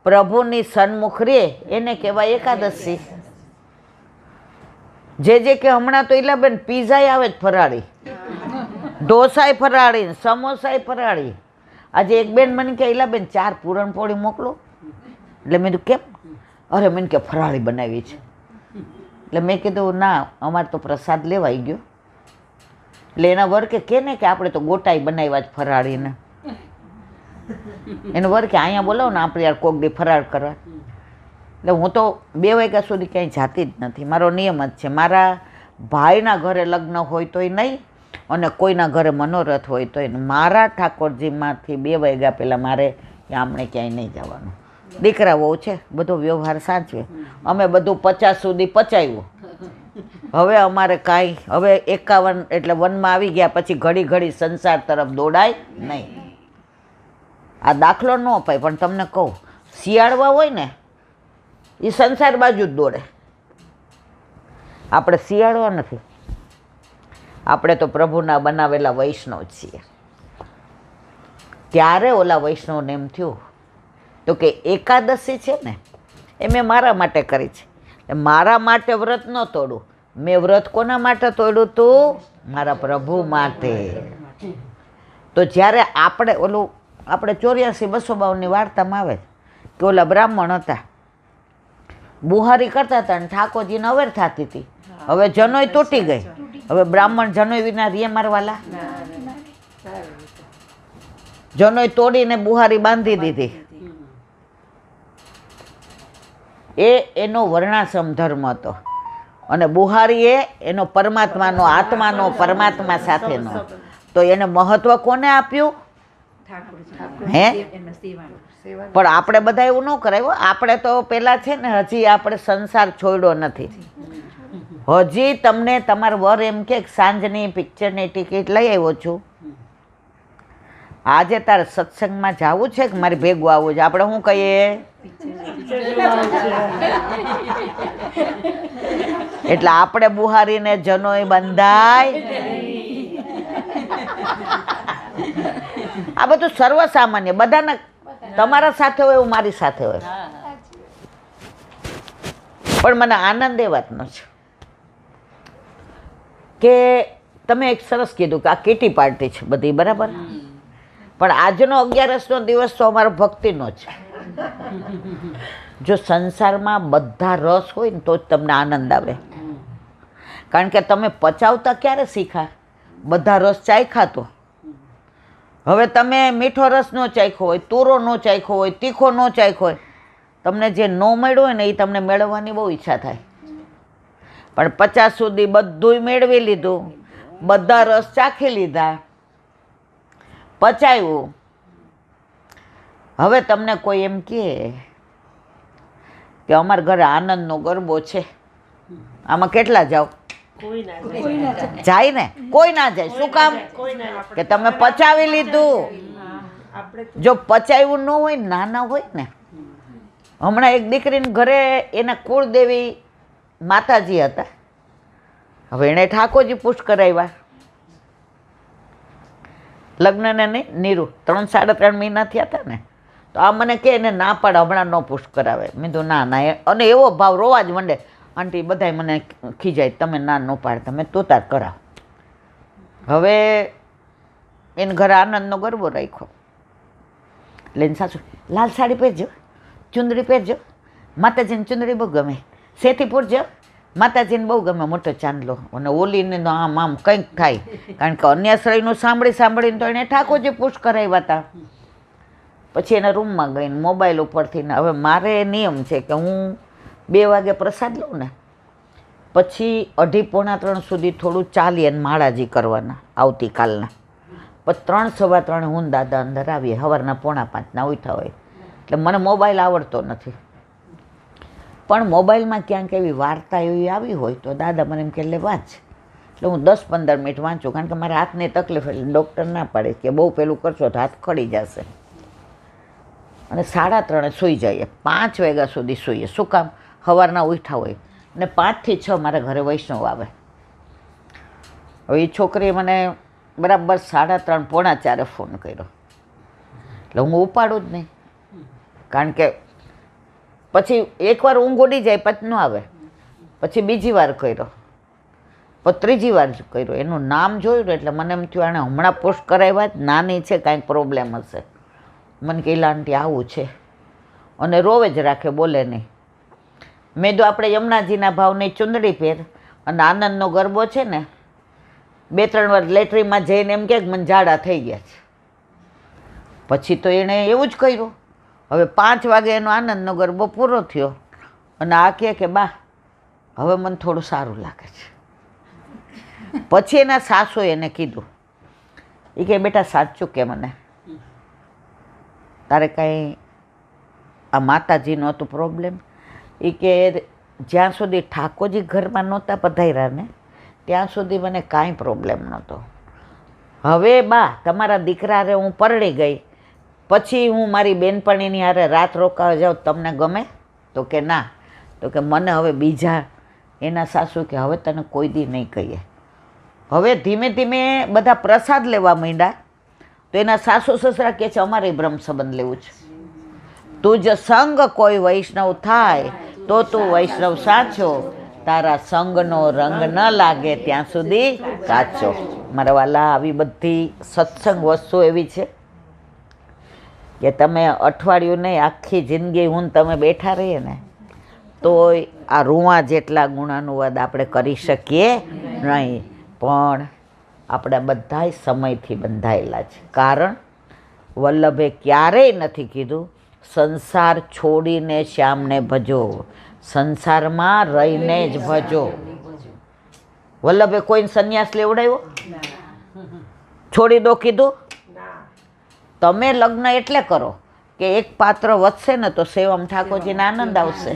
પ્રભુની સન્મુખ રે, એને કહેવાય એકાદશી. જે કે હમણાં તો ઈલાબેન પીઝાય આવે જ ફરાળી, ઢોસાય ફરાળી, સમોસાય ફરાળી. આજે એક બેન મને કે ઈલાબેન 4 પૂરણપોળી મોકલો. એટલે મેં કીધું કેમ? અરે મને કે ફરાળી બનાવી છે. એટલે મેં કીધું ના, અમારે તો પ્રસાદ લેવાઈ ગયો. એટલે એના વર્કે કે ને કે આપણે તો ગોટાઈ બનાવ્યા જ ફરાળીને. એનો વર્કે અહીંયા બોલાવો ને આપણે યાર કોક દી ફરાળ કરવા. એટલે હું તો 2 વાગ્યા સુધી ક્યાંય જાતી જ નથી. મારો નિયમ જ છે. મારા ભાઈના ઘરે લગ્ન હોય તોય નહીં, અને કોઈના ઘરે મનોરથ હોય તોય મારા ઠાકોરજીમાંથી 2 વાગ્યા પહેલાં મારે આમણે ક્યાંય નહીં જવાનું. દીકરા બહુ છે, બધો વ્યવહાર સાચવે. અમે બધું 50 સુધી પચાવ્યું. હવે અમારે કાંઈ, હવે 51 એટલે 1માં આવી ગયા પછી ઘડી ઘડી સંસાર તરફ દોડાય નહીં. આ દાખલો ન અપાય, પણ તમને કહું, શિયાળવા હોય ને એ સંસાર બાજુ જ દોડે. આપણે શિયાળવા નથી, આપણે તો પ્રભુના બનાવેલા વૈષ્ણવ છીએ. ત્યારે ઓલા વૈષ્ણવને એમ થયું તો કે એકાદશી છે ને એ મેં મારા માટે કરી છે, મારા માટે વ્રત ન તોડું. મેં વ્રત કોના માટે તોડ્યું હતું? મારા પ્રભુ માટે. તો જ્યારે આપણે ઓલું, આપણે 84-252 વાર્તામાં આવે કે ઓલા બ્રાહ્મણ હતા, બુહારી કરતા હતા અને ઠાકોરજીને અવેર થતી હતી. હવે જનોય તૂટી ગઈ. હવે બ્રાહ્મણ જનોય વિના રીએ મારવાલા, જનોય તોડીને બુહારી બાંધી દીધી. એનો વર્ણાશ્રમ ધર્મ હતો, અને બુહારી એનો પરમાત્માનો, આત્માનો, પરમાત્મા સાથેનો. તો એને મહત્વ કોને આપ્યું? હે? પણ આપણે બધા એવું ન કરાય. આપણે તો પેલા છે ને, હજી આપણે સંસાર છોડ્યો નથી. હજી તમને તમારો વર એમ કે સાંજની પિક્ચરની ટિકિટ લઈ આવ્યો છું, આજે તારે સત્સંગમાં જવું છે કે મારે ભેગું આવવું છે? આપણે શું કહીએ? એટલે આપણે બુહારીને જનોય બંધાય. આ બધું સર્વસામાન્ય, બધાને તમારા સાથે હોય એવું મારી સાથે હોય. પણ મને આનંદ એ વાતનો છે કે તમે એક સરસ કીધું કે આ કીટી પાર્ટી છે બધી, બરાબર, પણ આજનો 11નો દિવસ તો અમારો ભક્તિનો છે. જો સંસારમાં બધા રસ હોય ને તો જ તમને આનંદ આવે. કારણ કે તમે પચાવતા ક્યારે શીખા? બધા રસ ચાખ્યા તો. હવે તમે મીઠો રસ ન ચાખ્યો હોય, તુરો ન ચાખ્યો હોય, તીખો ન ચાખ્યો હોય, તમને જે ન મળ્યું હોય ને એ તમને મેળવવાની બહુ ઈચ્છા થાય. પણ 50 સુધી બધુંય મેળવી લીધું, બધા રસ ચાખી લીધા, પચાવ્યું. હવે તમને કોઈ એમ કહે કે અમારા ઘરે આનંદનો ગરબો છે, આમાં કેટલા જાઓ? જાય ને? કોઈ ના જાય. શું કામ? કે તમે પચાવી લીધું. જો પચાવ્યું ન હોય, નાના હોય ને, હમણાં એક દીકરીને ઘરે એના કુળદેવી માતાજી હતા, હવે એણે ઠાકોરજી પુષ્ટ કરાવ્યા. લગ્નને નહીં, નીરુ 3-3.5 મહિના થયા હતા ને, તો આ મને કહે એને ના પાડે, હમણાં ન પુષ્ટ કરાવે. મેં કીધું ના ના, અને એવો ભાવ રોવા જ માંડે. આંટી બધાય મને ખીજાય, તમે ના ન પાડતા. મેં તું તાર કરાવ. હવે એને ઘરે આનંદનો ગરબો રાખ્યો. લઈને સાસુ, લાલ સાડી પહેરજો, ચુંદડી પહેરજો, માતાજીને ચુંદડી બહુ ગમે, સેથી પૂરજો, માતાજીને બહુ ગમે મોટો ચાંદલો. અને ઓલીને તો આમ આમ કંઈક થાય, કારણ કે અન્યાશ્રયનું સાંભળીને તો એણે ઠાકોરજી પુષ્ટ કરાવ્યા હતા. પછી એના રૂમમાં ગઈને મોબાઈલ ઉપરથી ને, હવે મારે નિયમ છે કે હું 2 વાગે પ્રસાદ લઉં ને, પછી 2:30-3 સુધી થોડું ચાલી અને માળાજી કરવાના આવતીકાલના. પછી 3-3:15 હું દાદા અંદર આવીએ, સવારના 4:45 ઉઠ્યા હોય. એટલે મને મોબાઈલ આવડતો નથી, પણ મોબાઈલમાં ક્યાંક એવી વાર્તા એવી આવી હોય તો દાદા મને એમ કે લે વાંચ. એટલે હું 10-15 મિનિટ વાંચું, કારણ કે મારા હાથની તકલીફ, એટલે ડૉક્ટર ના પાડે કે બહુ પેલું કરશો તો હાથ ખડી જશે. અને 3:30 સૂઈ જઈએ, 5 વાગ્યા સુધી સૂઈએ. શું કામ? સવારના ઉઠ્યા હોય ને 5 થી 6 મારા ઘરે વૈષ્ણવ આવે. હવે એ છોકરીએ મને બરાબર 3:30-4 ફોન કર્યો, એટલે હું ઉપાડું જ નહીં, કારણ કે પછી એકવાર ઊંઘ ઉડી જાય પછી ન આવે. પછી બીજી વાર કર્યો, પછી ત્રીજી વાર કર્યો. એનું નામ જોયું એટલે મને એમ થયું આણે હમણાં પોસ્ટ કરાવ્યા જ, નાની છે, કાંઈક પ્રોબ્લેમ હશે. મને કહેલા આંટી આવું છે, અને રોવે જ રાખે, બોલે નહીં. મેં તો આપણે યમુનાજીના ભાવની ચુંદડી પહેર, અને આનંદનો ગરબો છે ને, 2-3 વાર લેટરીમાં જઈને એમ કે મને ઝાડા થઈ ગયા છે. પછી તો એણે એવું જ કર્યું. હવે 5 વાગે એનો આનંદનો ગરબો પૂરો થયો, અને આ કહે કે બા હવે મને થોડું સારું લાગે છે. પછી એના સાસુએ એને કીધું, એ કે બેટા સાચું કે મને, તારે કાંઈ આ માતાજીનો હતું પ્રોબ્લેમ? એ કે જ્યાં સુધી ઠાકોરજી ઘરમાં નહોતા પધાર્યા ને ત્યાં સુધી મને કાંઈ પ્રોબ્લેમ નહોતો. હવે બા તમારા દીકરા હારે હું પરણી ગઈ, પછી હું મારી બેનપણીની હારે રાત રોકાવા જાઉં, તમને ગમે? તો કે ના. તો કે મને હવે બીજા, એના સાસુ કે હવે તને કોઈ દી નહીં કહીએ. હવે ધીમે ધીમે બધા પ્રસાદ લેવા માંડ્યા, તો એના સાસુ સસરા કહે છે અમારે બ્રહ્મ સંબંધ લેવું છે. તું જ સંગ કોઈ વૈષ્ણવ થાય તો તું વૈષ્ણવ સાચો, તારા સંગનો રંગ ન લાગે ત્યાં સુધી કાચો. મારા વાલા, આવી બધી સત્સંગ વસ્તુ એવી છે કે તમે અઠવાડિયું નહીં, આખી જિંદગી હું તમે બેઠા રહીએ ને તોય આ રૂવા જેટલા ગુણાનુવાદ આપણે કરી શકીએ નહીં. પણ આપણે બધાય સમયથી બંધાયેલા છે. કારણ વલ્લભે ક્યારેય નથી કીધું સંસાર છોડીને શ્યામને ભજો, સંસારમાં રહીને જ ભજો. વલ્લભે કોઈને સંન્યાસ લેવડાવ્યો? છોડી દો કીધું? તમે લગ્ન એટલે કરો કે એક પાત્ર વધશે ને તો સેવામાં ઠાકોરજીને આનંદ આવશે.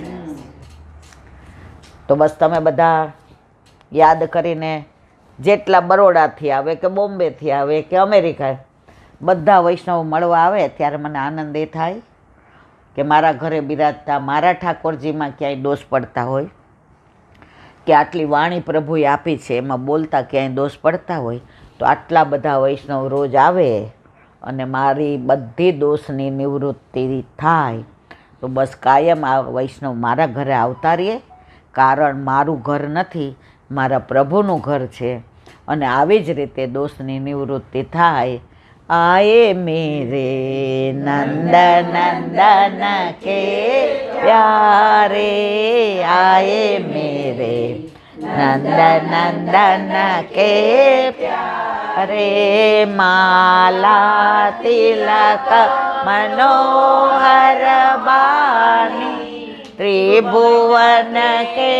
તો બસ તમે બધા યાદ કરીને જેટલા બરોડાથી આવે કે બોમ્બેથી આવે કે અમેરિકા, બધા વૈષ્ણવ મળવા આવે ત્યારે મને આનંદ એ થાય કે મારા ઘરે બિરાજતા મારા ઠાકોરજીમાં ક્યાંય દોષ પડતા હોય કે આટલી વાણી પ્રભુએ આપી છે એમાં બોલતા ક્યાંય દોષ પડતા હોય તો આટલા બધા વૈષ્ણવ રોજ આવે અને મારી બધી દોષની નિવૃત્તિ થાય તો બસ કાયમ આ વૈષ્ણવ મારા ઘરે આવતા રહીએ, કારણ મારું ઘર નથી, મારા પ્રભુનું ઘર છે અને આવી જ રીતે દોષની નિવૃત્તિ થાય. આયે મેરે નંદ નંદન કે પ્યારે, આયે મેરે નંદ નંદન કે પ્યારે, માલા તિલક મનોહર બાની, ત્રિભુवन के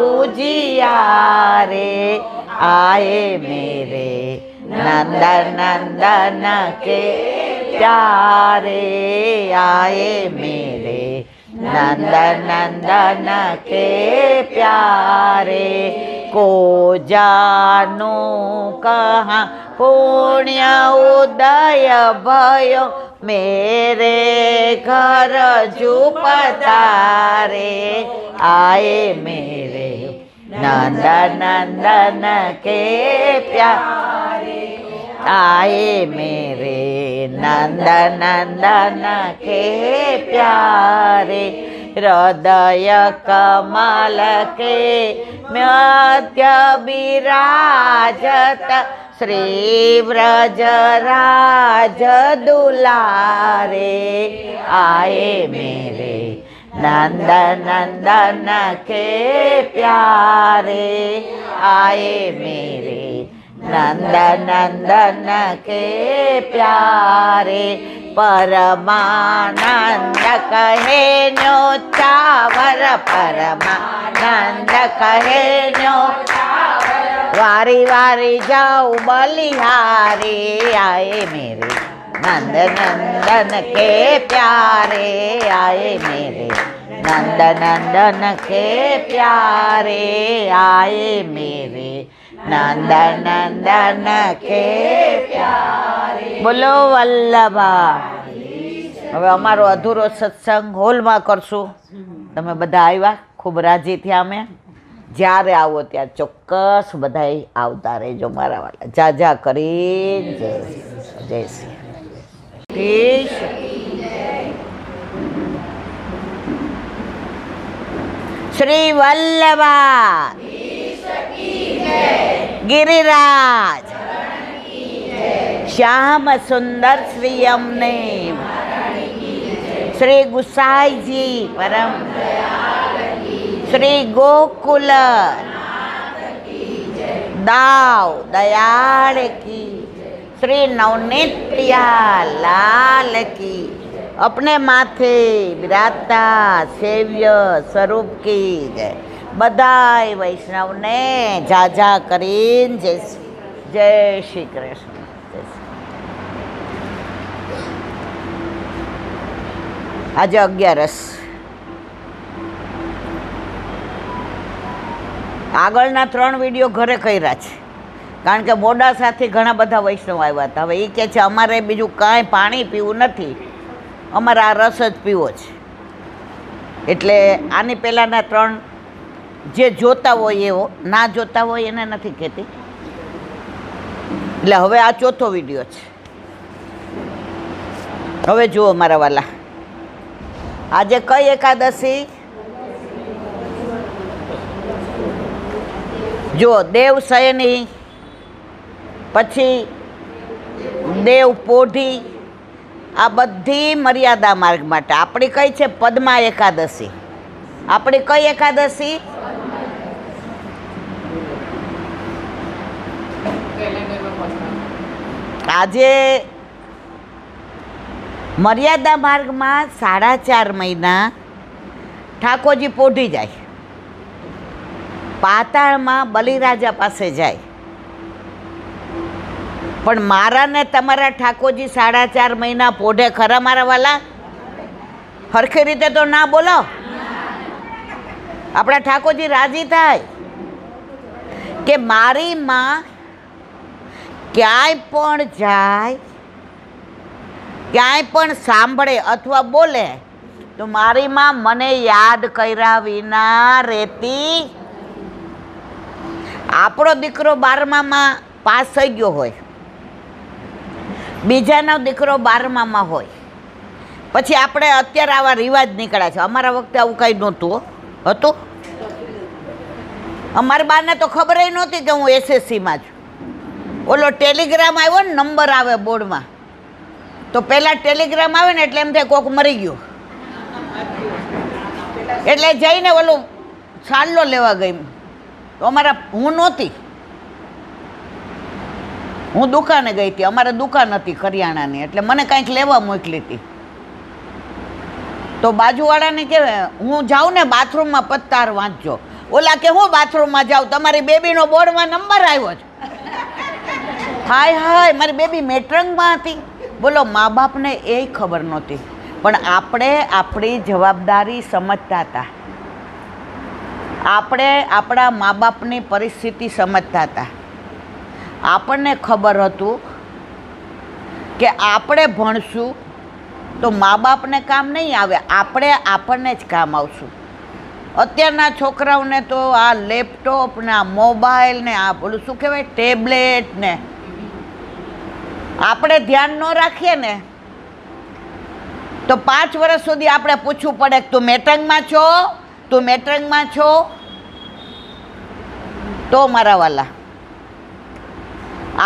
उजियारे, आए मेरे नंद नंदन के प्यारे, आए मेरे नंद नंदन के प्यारे. को जानो कहाँ पुण्य उदय भयो, मेरे घर जुपतारे, आए मेरे नंद नंदन के प्यारे, आए मेरे नंद नंदन के प्यारे. हृदय कमल के मध्य विराजत, श्री व्रजराज दुलारे, आए मेरे नंद नंदन के प्यारे, आए मेरे नंद नंदन के प्यारे. परमानंद कहे न्यो चावर, परमानंद कहे न्यो वारी वारी जाऊ बलिहारी, आए मेरे नंद नंदन के प्यारे, आए मेरे नंद नंदन के प्यारे, आए मेरे नंद नंदन के प्यारे. बोलो વલ્લભા. હવે અમારો અધૂરો સત્સંગ હોલમાં કરશું. તમે બધા આવ્યા, ખૂબ રાજી થયા અમે. જ્યારે આવો ત્યાં ચોક્કસ બધાય આવતા રહેજો મારા વાળા. જા જા કરીને જય જય શ્રી શ્રી વલ્લભા गिरिराज श्याम सुंदर श्री अमने श्री गुसाई जी परम श्री गोकुल दाव दयाल की, श्री नवनीत प्रिया लाल की, अपने माथे विराजता सेव्य स्वरूप की जय. બધાય વૈષ્ણવને જાજા કરીને જય શ્રી કૃષ્ણ. આજે 11. આગળના 3 વિડીયો ઘરે કર્યા છે, કારણ કે મોડાસાથી ઘણા બધા વૈષ્ણવ આવ્યા હતા. હવે એ કહે છે અમારે બીજું કાંઈ પાણી પીવું નથી, અમારે આ રસ જ પીવો છે. એટલે આની પહેલાંના 3 જે જોતા હોય એવો, ના જોતા હોય એને નથી કહેતી. એટલે હવે આ 4થો વિડીયો છે. હવે જુઓ મારા વાલા, આજે કઈ એકાદશી? જુઓ, દેવ શયની, પછી દેવ પોઢી, આ બધી મર્યાદા માર્ગ માટે. આપણી કઈ છે? પદ્મા એકાદશી. આપણી કઈ એકાદશી? આજે મર્યાદા માર્ગમાં 4.5 મહિના ઠાકોરજી પોઢી જાય, પાતાળમાં બલિરાજા પાસે જાય. પણ મારા ને તમારા ઠાકોરજી 4.5 મહિના પોઢે ખરા મારા વાલા? હરખી રીતે તો ના બોલો. આપણા ઠાકોરજી રાજી થાય. કે મારી માં ક્યાંય પણ જાય, ક્યાંય પણ સાંભળે અથવા બોલે તો મારી માં મને યાદ કર્યા વિના રહેતી. આપણો દીકરો 12મામાં પાસ થઈ ગયો હોય, બીજાનો દીકરો 12મામાં હોય, પછી આપણે અત્યારે આવા રિવાજ નીકળ્યા છે. અમારા વખતે આવું કંઈ નહોતું. હતું? અમારી બાને તો ખબર નહોતી કે હું એસએસસીમાં છું. ઓલો ટેલિગ્રામ આવ્યો ને, નંબર આવે બોર્ડમાં, તો પહેલાં ટેલિગ્રામ આવે ને એટલે એમ થાય કોક મરી ગયું, એટલે જઈને ઓલું છાલ્લો લેવા ગઈ. તો હું નહોતી, હું દુકાને ગઈ હતી. અમારે દુકાન હતી કરિયાણાની, એટલે મને કાંઈક લેવા મોકલી હતી. તો બાજુવાળાને કહેવાય હું જાઉં ને બાથરૂમમાં પત્તાર વાંચજો. ઓલા કે હું બાથરૂમમાં જાઉં, તમારી બેબીનો બોર્ડમાં નંબર આવ્યો છે. હાય હાય, મારી બેબી મેટ્રંગમાં હતી. બોલો, મા બાપને એ ખબર નહોતી, પણ આપણે આપણી જવાબદારી સમજતા હતા. આપણે આપણા મા બાપની પરિસ્થિતિ સમજતા હતા. આપણને ખબર હતું કે આપણે ભણશું તો મા બાપને કામ નહીં આવે, આપણે આપણને જ કામ આવશું. અત્યારના છોકરાઓને તો આ લેપટોપ ને આ મોબાઈલ ને આ બોલું શું કહેવાય ટેબ્લેટ ને, આપણે ધ્યાન ન રાખીએ ને તો 5 વર્ષ સુધી આપણે પૂછવું પડે કે તું મેટ્રંગમાં છો, તું મેટ્રંગમાં છો. તો મારા વાલા,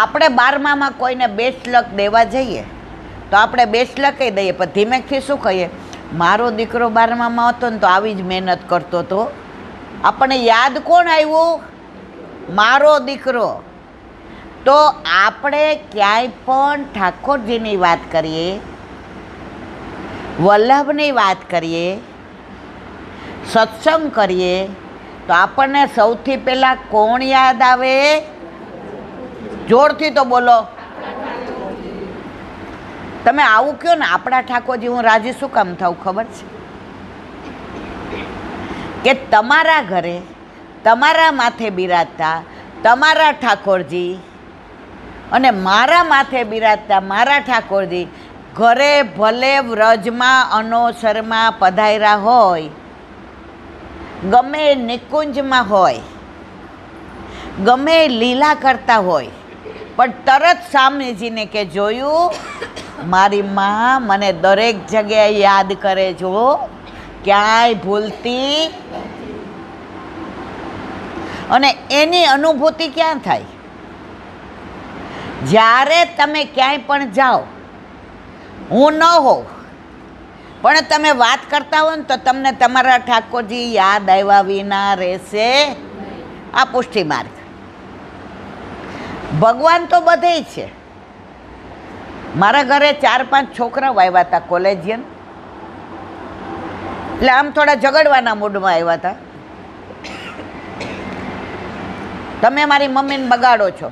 આપણે 12મામાં કોઈને બેસ્ટ લક દેવા જઈએ તો આપણે બેસ્ટ લક કહી દઈએ, પણ ધીમેકથી શું કહીએ, મારો દીકરો 12મામાં હતો ને તો આવી જ મહેનત કરતો હતો. આપણને યાદ કોણ આવ્યું? મારો દીકરો. તો આપણે ક્યાંય પણ ઠાકોરજીની વાત કરીએ, વલ્લભની વાત કરીએ, સત્સંગ કરીએ તો આપણને સૌથી પહેલાં કોણ યાદ આવે? જોરથી તો બોલો. તમે આવું કહો ને, આપણા ઠાકોરજી, હું રાજી શું કામ થાઉં ખબર છે? કે તમારા ઘરે તમારા માથે બિરાજતા તમારા ઠાકોરજી અને મારા માથે બિરાજતા મારા ઠાકોરજી ઘરે ભલે વ્રજમાં અનોસરમાં પધાર્યા હોય, ગમે નિકુંજમાં હોય, ગમે લીલા કરતા હોય, પણ તરત સ્વામીજીને કે જોયું, મારી માં મને દરેક જગ્યાએ યાદ કરે જો, ક્યાંય ભૂલતી. અને એની અનુભૂતિ ક્યાં થાય? જ્યારે તમે ક્યાંય પણ જાઓ, હું ન હોઉં પણ તમે વાત કરતા હો ને તો તમને તમારા ઠાકોરજી યાદ આવ્યા વિના રહેશે. આ પુષ્ટિ માર્ગ. ભગવાન તો બધે છે. મારા ઘરે 4-5 છોકરાઓ આવ્યા હતા કોલેજિયન, એટલે આમ થોડા ઝઘડવાના મૂડમાં આવ્યા હતા. તમે મારી મમ્મીને બગાડો છો,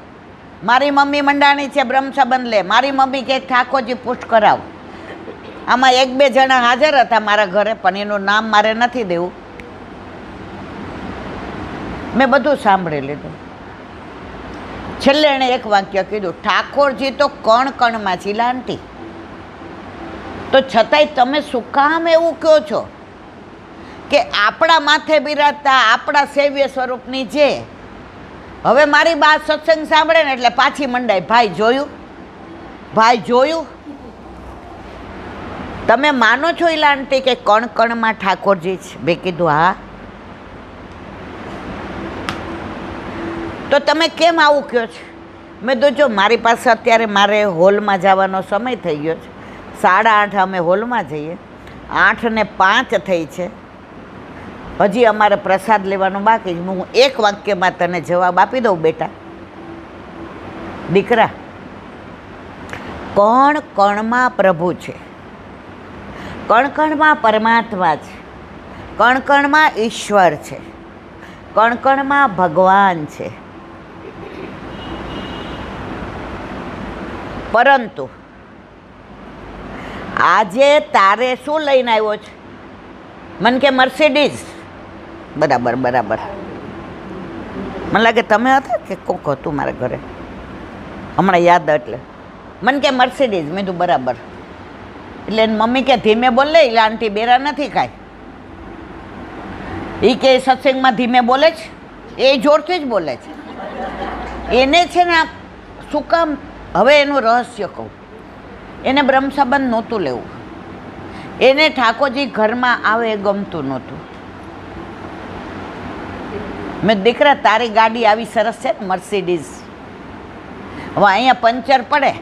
મારી મમ્મી મંડાણી છે બ્રહ્મ સંબંધ લે, મારી મમ્મી કે ઠાકોરજી પુષ્ટ કરાવ. આમાં 1-2 જણા હાજર હતા મારા ઘરે, પણ એનું નામ મારે નથી દેવું. મેં બધું સાંભળી લીધું. છેલ્લે એણે એક વાક્ય કીધું, ઠાકોરજી તો કણ કણમાં ચીલાંટી. તો છતાંય તમે શું કામ એવું કહો છો કે આપણા માથે બિરાજતા આપણા સેવ્ય સ્વરૂપની જે. હવે મારી બા સત્સંગ સાંભળે ને એટલે પાછી મંડાય, ભાઈ જોયું, ભાઈ જોયું. તમે માનો છો ઈલાંટી કે કણ કણમાં ઠાકોરજી છે? મેં કીધું હા. તો તમે કેમ આવું કહો છો? મેં તો જો મારી પાસે અત્યારે મારે હોલમાં જવાનો સમય થઈ ગયો છે. 8:30 અમે હોલમાં જઈએ, 8:05 થઈ છે. હજી અમારે પ્રસાદ લેવાનું બાકી છે. હું એક વાક્યમાં તને જવાબ આપી દઉં બેટા. દીકરા, કણ કણમાં પ્રભુ છે, કણ કણમાં પરમાત્મા છે, કણ કણમાં ઈશ્વર છે, કણ કણમાં ભગવાન છે. પરંતુ આજે તારે શું લઈને આવ્યો છે? મને કે મર્સિડીઝ. બરાબર બરાબર. મને લાગે તમે હતા કે કોક હતું મારા ઘરે, હમણાં યાદ એટલે મને કે મર્સિડીઝ. મેં તું બરાબર. એટલે એની મમ્મી કે ધીમે બોલે, એટલે આંટી બેરા નથી કાંઈ. એ કે સત્સંગમાં ધીમે બોલે છે, એ જોરથી જ બોલે છે. એને છે ને શું કામ, હવે એનું રહસ્ય કહું. એને બ્રહ્મ સંબંધ નહોતું લેવું, એને ઠાકોરજી ઘરમાં આવે એ ગમતું નહોતું. મેં દીકરા તારી ગાડી આવી સરસ છે ને મર્સિડીઝ, હવે અહીંયા પંચર પડે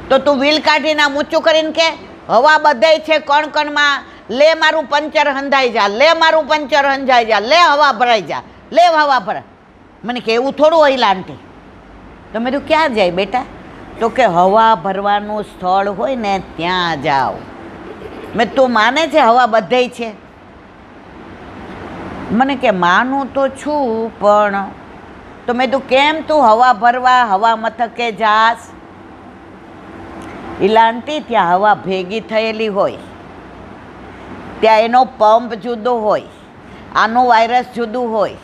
તો તું વ્હીલ કાઢીને આમ ઊંચું કરીને કે હવા બધાય છે કણ કણમાં, લે મારું પંચર હંધાઈ જા, લે મારું પંચર હંધાઈ જા, લે હવા ભરાઈ જા, લે હવા ભરાય. મને કે એવું થોડું હોય આંટી. તો મેં તું ક્યાં જાય બેટા? તો કે હવા ભરવાનું સ્થળ હોય ને ત્યાં જાઓ. મેં તું માને છે હવા બધાય છે? મને કે માનું તો છું, પણ તો મેં તું કેમ તું હવા ભરવા હવા મથકે જાસ? ઇલાંટી ત્યાં હવા ભેગી થયેલી હોય, ત્યાં એનો પંપ જુદો હોય, આનું વાયરસ જુદું હોય,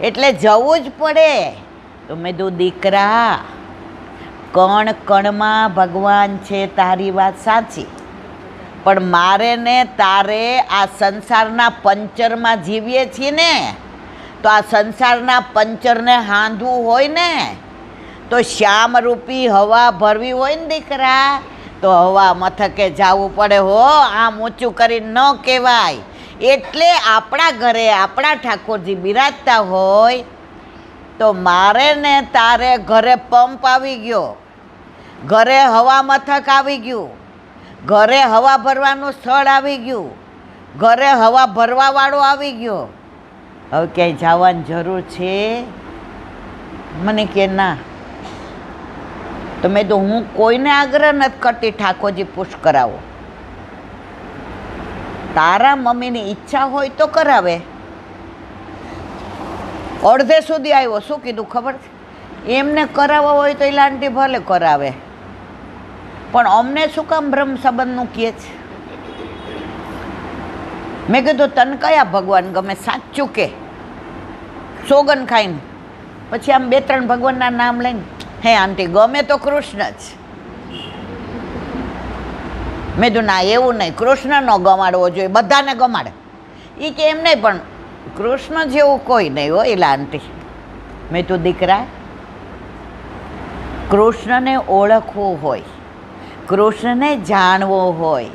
એટલે જવું જ પડે. તો મેં તું દીકરા, કણ કણમાં ભગવાન છે, તારી વાત સાચી, પણ મારે ને તારે આ સંસારના પંચરમાં જીવીએ છીએ ને, તો આ સંસારના પંચરને હાંધવું હોય ને, તો શ્યામરૂપી હવા ભરવી હોય ને દીકરા, તો હવા મથકે જવું પડે હો. આમ ઊંચું કરી ન કહેવાય. એટલે આપણા ઘરે આપણા ઠાકોરજી બિરાજતા હોય તો મારે ને તારે ઘરે પંપ આવી ગયો, ઘરે હવા મથક આવી ગયું, ઘરે હવા ભરવાનું સ્થળ આવી ગયું, ઘરે હવા ભરવાવાળો આવી ગયો. હવે ક્યાંય જવાની જરૂર છે? મને કે ના. તો મેં તો હું કોઈને આગ્રહ નથી કરતી ઠાકોરજી પુશ કરાવો. તારા મમ્મીની ઈચ્છા હોય તો કરાવે. અડધે સુધી આવ્યો, શું કીધું ખબર છે? એમને કરાવવા હોય તો એ આંટી ભલે કરાવે, પણ અમને શું કામ બ્રહ્મ સંબંધનું કહે છે? મેં કીધું તને કયા ભગવાન ગમે સાચું કે? સોગન ખાઈને પછી આમ 2-3 ભગવાનના નામ લઈને, હે આંટી ગમે તો કૃષ્ણ જ. મેં કીધું ના એવું નહીં, કૃષ્ણ ન ગમાડવો જોઈએ, બધાને ગમાડે. એ કે એમ નહીં, પણ કૃષ્ણ જેવું કોઈ નહીં હોય એલા આંટી. મેં તું દીકરા, કૃષ્ણને ઓળખવું હોય, કૃષ્ણને જાણવો હોય,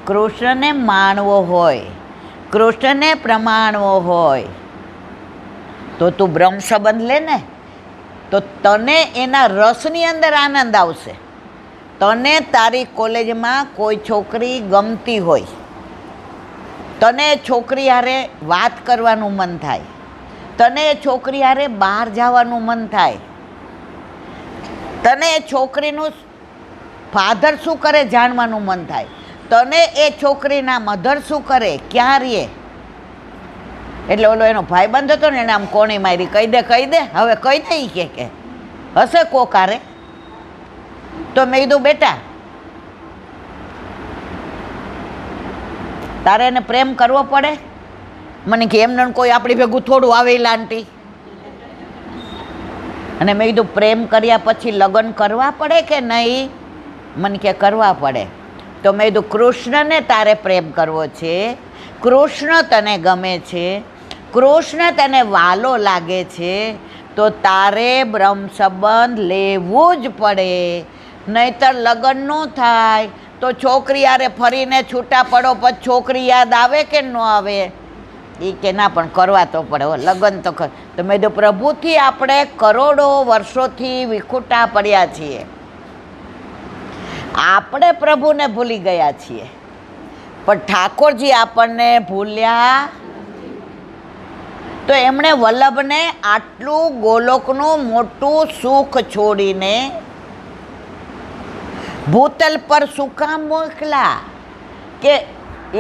કૃષ્ણને માણવો હોય, કૃષ્ણને પ્રમાણવો હોય, તો તું બ્રહ્મ સંબંધ લે ને, તો તને એના રસની અંદર આનંદ આવશે. તને તારી કોલેજમાં કોઈ છોકરી ગમતી હોય, તને છોકરી હારે વાત કરવાનું મન થાય, તને છોકરી હારે બહાર જવાનું મન થાય, તને છોકરીનું ફાધર શું કરે જાણવાનું મન થાય, તને એ છોકરીના મધર શું કરે, ક્યાં રહે. એટલે ઓલો એનો ભાઈબંધ હતો ને, એને આમ કોણી મારી, કહી દે હવે કહી દે. ઈ કે હશે કોકારે. તો મેં કીધું બેટા તારે એને પ્રેમ કરવો પડે? મને કે એમને કોઈ આપણી ભેગું થોડું આવેલા આંટી. અને મેં કીધું પ્રેમ કર્યા પછી લગ્ન કરવા પડે કે નહીં? મને કે કરવા પડે. તો મેં કીધું કૃષ્ણને તારે પ્રેમ કરવો છે, કૃષ્ણ તને ગમે છે, કૃષ્ણ તને વાલો લાગે છે, તો તારે બ્રહ્મ સંબંધ લેવું જ પડે. નહીંતર લગ્ન ન થાય તો છોકરી યારે ફરીને છૂટા પડો, પછી છોકરી યાદ આવે કે ન આવે? એ કે ના પણ કરવા તો પડે, લગ્ન તો કર. તો મેં તો પ્રભુથી આપણે કરોડો વર્ષોથી વિખૂટા પડ્યા છીએ, આપણે પ્રભુને ભૂલી ગયા છીએ, પણ ઠાકોરજી આપણને ભૂલ્યા. તો એમણે વલ્લભને આટલું ગોલોકનું મોટું સુખ છોડીને ભૂતલ પર શું કામ મોકલા? કે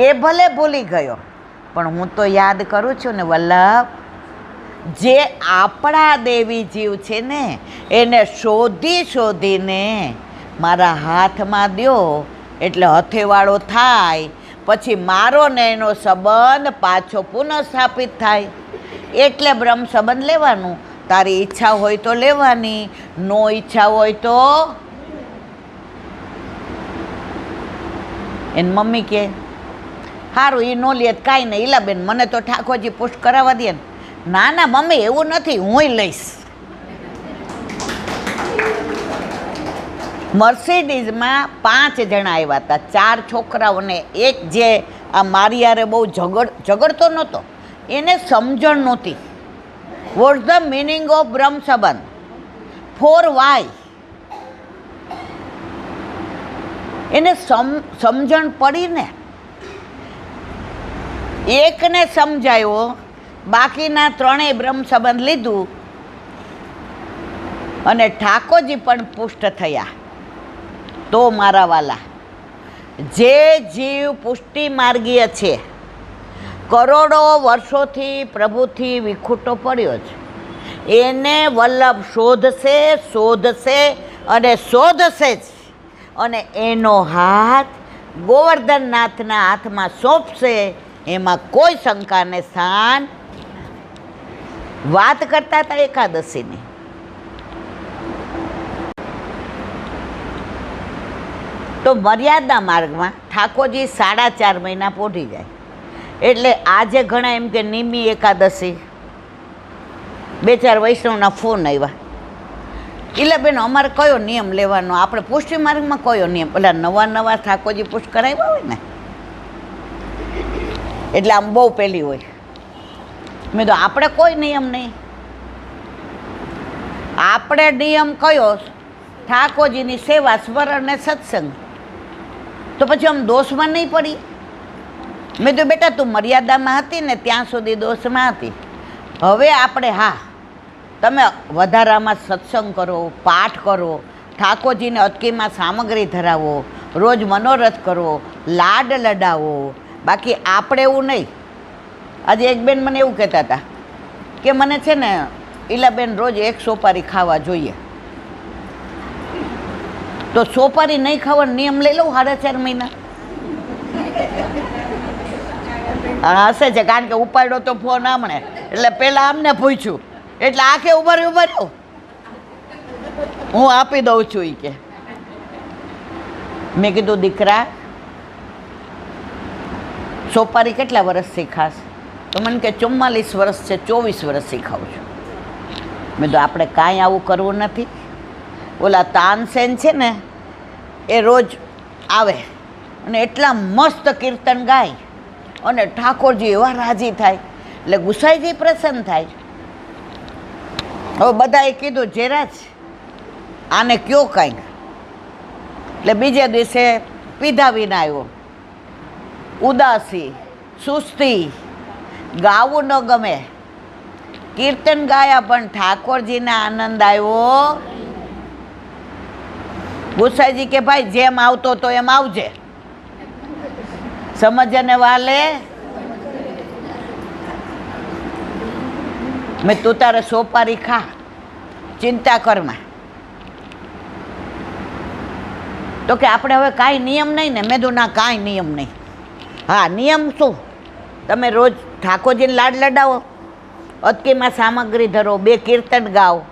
એ ભલે ભૂલી ગયો, પણ હું તો યાદ કરું છું ને વલ્લભ, જે આપણા દેવી જીવ છે ને એને શોધીને મારા હાથમાં દ્યો, એટલે હથેવાળો થાય, પછી મારો ને એનો સંબંધ પાછો પુનઃસ્થાપિત થાય. એટલે બ્રહ્મ સંબંધ લેવાનું. તારી ઈચ્છા હોય તો લેવાની, નો ઈચ્છા હોય તો એની મમ્મી કે સારું એ નો લે કાંઈ નહીં, ઈલાબેન મને તો ઠાકોરજી પુષ્ટ કરાવવા દે ને. ના ના મમ્મી એવું નથી, હુંય લઈશ. મર્સિડીઝમાં 5 જણા આવ્યા હતા, 4 છોકરાઓને એક જે આ મારી યારે બહુ ઝઘડતો નહોતો, એને સમજણ નહોતી. વોટ ધ મિનિંગ ઓફ બ્રહ્મ સંબંધ, ફોર વાય. એને સમજણ પડી ને, એકને સમજાયો, બાકીના 3 બ્રહ્મ સંબંધ લીધું અને ઠાકોરજી પણ પુષ્ટ થયા. તો મારા વાલા, જે જીવ પુષ્ટિ માર્ગીય છે, કરોડો વર્ષોથી પ્રભુથી વિખૂટો પડ્યો છે, એને વલ્લભ શોધશે અને શોધશે જ, અને એનો હાથ ગોવર્ધનનાથના હાથમાં સોંપશે. એમાં કોઈ શંકાને સ્થાન. વાત કરતા હતા એકાદશીની. તો મર્યાદા માર્ગમાં ઠાકોરજી 4.5 મહિના પોઢી જાય. એટલે આજે ઘણા એમ કે નિમી એકાદશી. 2-4 વૈષ્ણવના ફોન આવ્યા, એટલે બેન અમારે કયો નિયમ લેવાનો? આપણે પુષ્ટિ માર્ગમાં કયો નિયમ? પેલા નવા ઠાકોરજી પુષ્ટ કરાવ્યા હોય ને, એટલે આમ બહુ પેલી હોય. મેં તો આપણે કોઈ નિયમ નહીં. આપણે નિયમ કયો? ઠાકોરજીની સેવા, સ્મરણ ને સત્સંગ. તો પછી આમ દોષમાં નહીં પડી. મેં તો બેટા તું મર્યાદામાં હતી ને ત્યાં સુધી દોષમાં હતી. હવે આપણે હા, તમે વધારામાં સત્સંગ કરો, પાઠ કરો, ઠાકોરજીને અટકીમાં સામગ્રી ધરાવો, રોજ મનોરથ કરો, લાડ લડાવો. બાકી આપણે એવું નહીં. આજે એક બેન મને એવું કહેતા હતા કે મને છે ને ઈલાબેન રોજ 1 સોપારી ખાવા જોઈએ. તો સોપારી નહીં ખાવાનો નિયમ લઈ લઉં 4.5 મહિના? હા હશે છે, કારણ કે ઉપાડ્યો તો ફોન આમણે, એટલે પહેલાં આમને પૂછ્યું, એટલે આંખે ઉભા રહ્યું, હું આપી દઉં છું. એ કે મેં કીધું દીકરા સોપારી કેટલા વર્ષથી ખાસ? તો મને કે 44 વર્ષ છે, 24 વર્ષથી ખાઉં છું. મેં તો આપણે કાંઈ આવું કરવું નથી. ઓલા તાનસેન છે ને એ રોજ આવે અને એટલા મસ્ત કીર્તન ગાય અને ઠાકોરજી એવા રાજી થાય, એટલે ગુસાઈજી પ્રસન્ન થાય. હવે બધાએ કીધું જેરાજ આને કયો કાંઈક, એટલે બીજે દિવસે પીધા વિના આવ્યો. ઉદાસી, સુસ્તી, ગાવું ન ગમે. કીર્તન ગાયા પણ ઠાકોરજીને આનંદ આવ્યો. ગુસાઈજી કે ભાઈ જેમ આવતો તો એમ આવજે, સમજે ને વાલે. મેં તું તારે સોપારી ખા, ચિંતા કરમાં. તો કે આપણે હવે કાંઈ નિયમ નહીં ને? મેં તો ના કાંઈ નિયમ નહીં. હા નિયમ શું? તમે રોજ ઠાકોરજીને લાડ લડાવો, અટકીમાં સામગ્રી ધરો, 2 કીર્તન ગાઓ,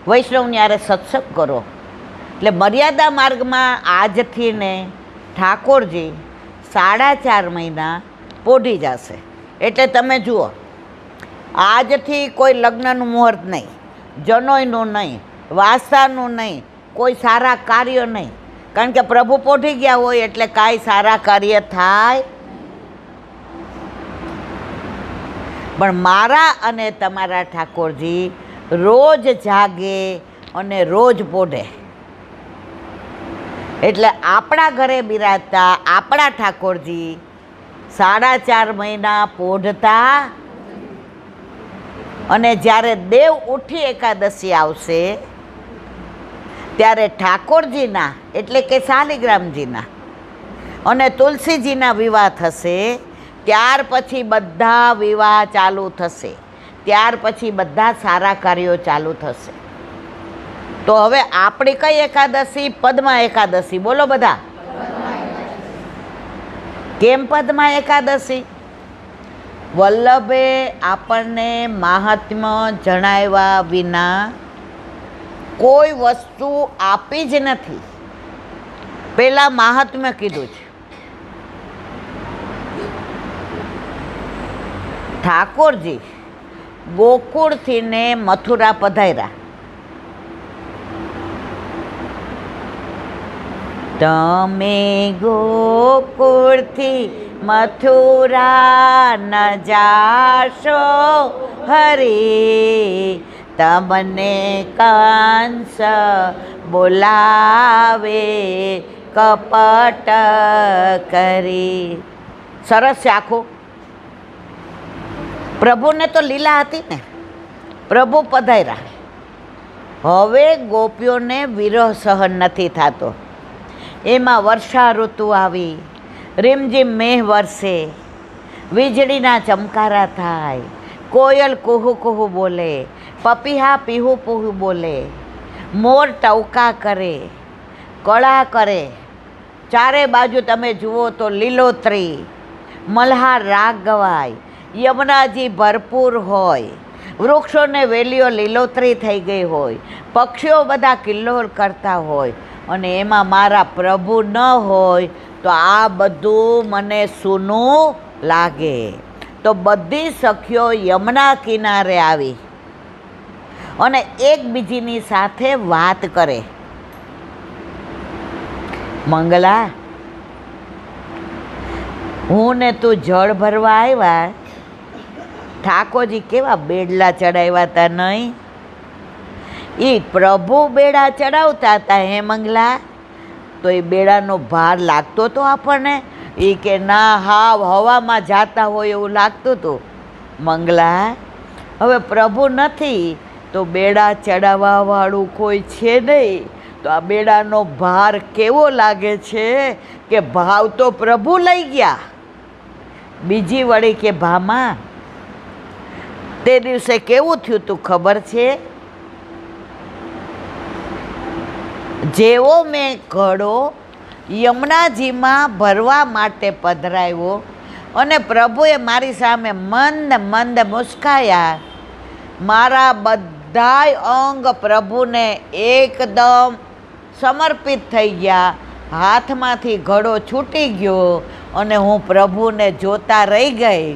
વૈષ્ણવની હારે સત્સંગ કરો. એટલે મર્યાદા માર્ગમાં આજથી ને ઠાકોરજી 4.5 મહિના પોઢી જશે. એટલે તમે જુઓ, આજથી કોઈ લગ્નનું મુહૂર્ત નહીં, જનોયનું નહીં, વાસ્તાનું નહીં, કોઈ સારા કાર્ય નહીં. કારણ કે પ્રભુ પોઢી ગયા હોય એટલે કાંઈ સારા કાર્ય થાય. પણ મારા અને તમારા ઠાકોરજી રોજ જાગે અને રોજ પોઢે. એટલે આપણા ઘરે બિરાજતા આપણા ઠાકોરજી 4.5 મહિના પોઢતા. અને જ્યારે દેવ ઉઠી એકાદશી આવશે ત્યારે ઠાકોરજીના એટલે કે શાલિગ્રામજીના અને તુલસીજીના વિવાહ થશે. ત્યાર પછી બધા વિવાહ ચાલુ થશે, ત્યાર પછી બધા સારા કાર્યો ચાલુ થશે. તો હવે આપણી કઈ એકાદશી? પદ્મા એકાદશી. બોલો બધા, કેમ પદ્મા એકાદશી? વલ્લભે આપણને મહાત્મ્ય જણાવ્યા વિના કોઈ વસ્તુ આપી જ નથી. પેલા મહાત્મ્ય કીધું છે. ઠાકોરજી ગોકુળથી ને મથુરા પધાર્યા. તમે ગોકુળથી મથુરા ન જાશો હરી, તમને કંસ બોલાવે કપટ કરી. સરસ છે આખું. પ્રભુને તો લીલા હતી ને, પ્રભુ પધાર્યા. હવે ગોપીઓને વિરહ સહન નથી થતો. એમાં વર્ષા ઋતુ આવી, રીમઝીમ મેહ વરસે, વીજળીના ચમકારા થાય, કોયલ કુહુ કુહુ બોલે, પપીહા પીહુ પીહુ બોલે, મોર ટવકા કરે, કળા કરે. ચારે બાજુ તમે જુઓ તો લીલોતરી, મલ્હાર રાગ ગવાય, યમુનાજી ભરપૂર હોય, વૃક્ષોને વેલીઓ લીલોતરી થઈ ગઈ હોય, પક્ષીઓ બધા કિલ્લોલ કરતા હોય, અને એમાં મારા પ્રભુ ન હોય તો આ બધું મને સૂનું લાગે. તો બધી સખીઓ યમુના કિનારે આવી અને એકબીજીની સાથે વાત કરે. મંગલા, હું ને તું જળ ભરવા આવ્યા. ઠાકોરજી કેવા બેડલા ચડાવ્યા હતા નહીં? એ પ્રભુ બેડા ચડાવતા હતા. હે મંગલા, તો એ બેડાનો ભાર લાગતો હતો આપણને? એ કે ના, હાવ હવામાં જાતા હોય એવું લાગતું હતું. મંગલા, હવે પ્રભુ નથી તો બેડા ચડાવવાવાળું કોઈ છે નહીં, તો આ બેડાનો ભાર કેવો લાગે છે કે ભાવ તો પ્રભુ લઈ ગયા. બીજી વળી કે ભામા, તે દિવસે કેવું થયું તું ખબર છે? જેવો મેં ઘડો યમુનાજીમાં ભરવા માટે પધરાવ્યો અને પ્રભુએ મારી સામે મંદ મંદ મુસ્કાયા, મારા બધાય અંગ પ્રભુને એકદમ સમર્પિત થઈ ગયા. હાથમાંથી ઘડો છૂટી ગયો અને હું પ્રભુને જોતા રહી ગઈ.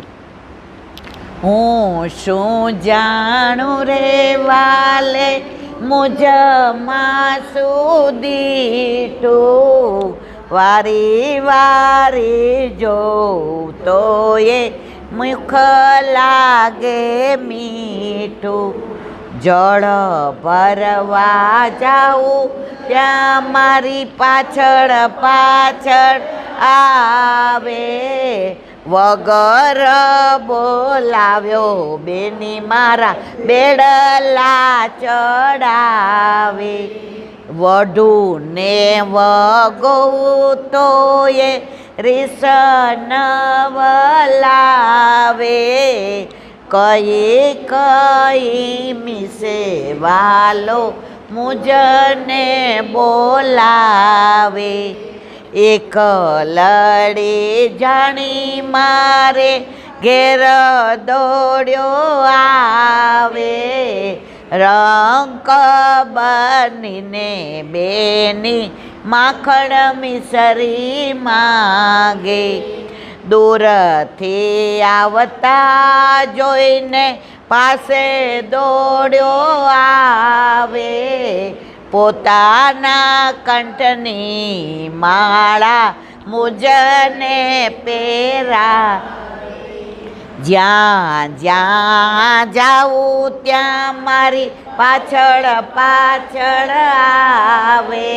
હું શું જાણું રે વાલે, મુજમાં સુદીઠું, વારી વારી જોઉં તો એ મુખ લાગે મીઠું. જળ ભરવા જાઉં ત્યાં મારી પાછળ પાછળ આવે, વગર બોલાવ્યો બેની મારા બેડલા ચડાવે. વઢુને વગવું તો એ રીસ નવલાવે, કઈ કઈ મિસે વાલો મુજને બોલાવે. એક લડી જાણી મારે ઘેર દોડ્યો આવે, રંક બનીને બેની માખણ મિસરી માગે. દૂરથી આવતા જોઈને પાસે દોડ્યો આવે, પોતાના કંઠની માળા મુજને પહેરા. જ્યાં જ્યાં જાઉં ત્યાં મારી પાછળ પાછળ આવે,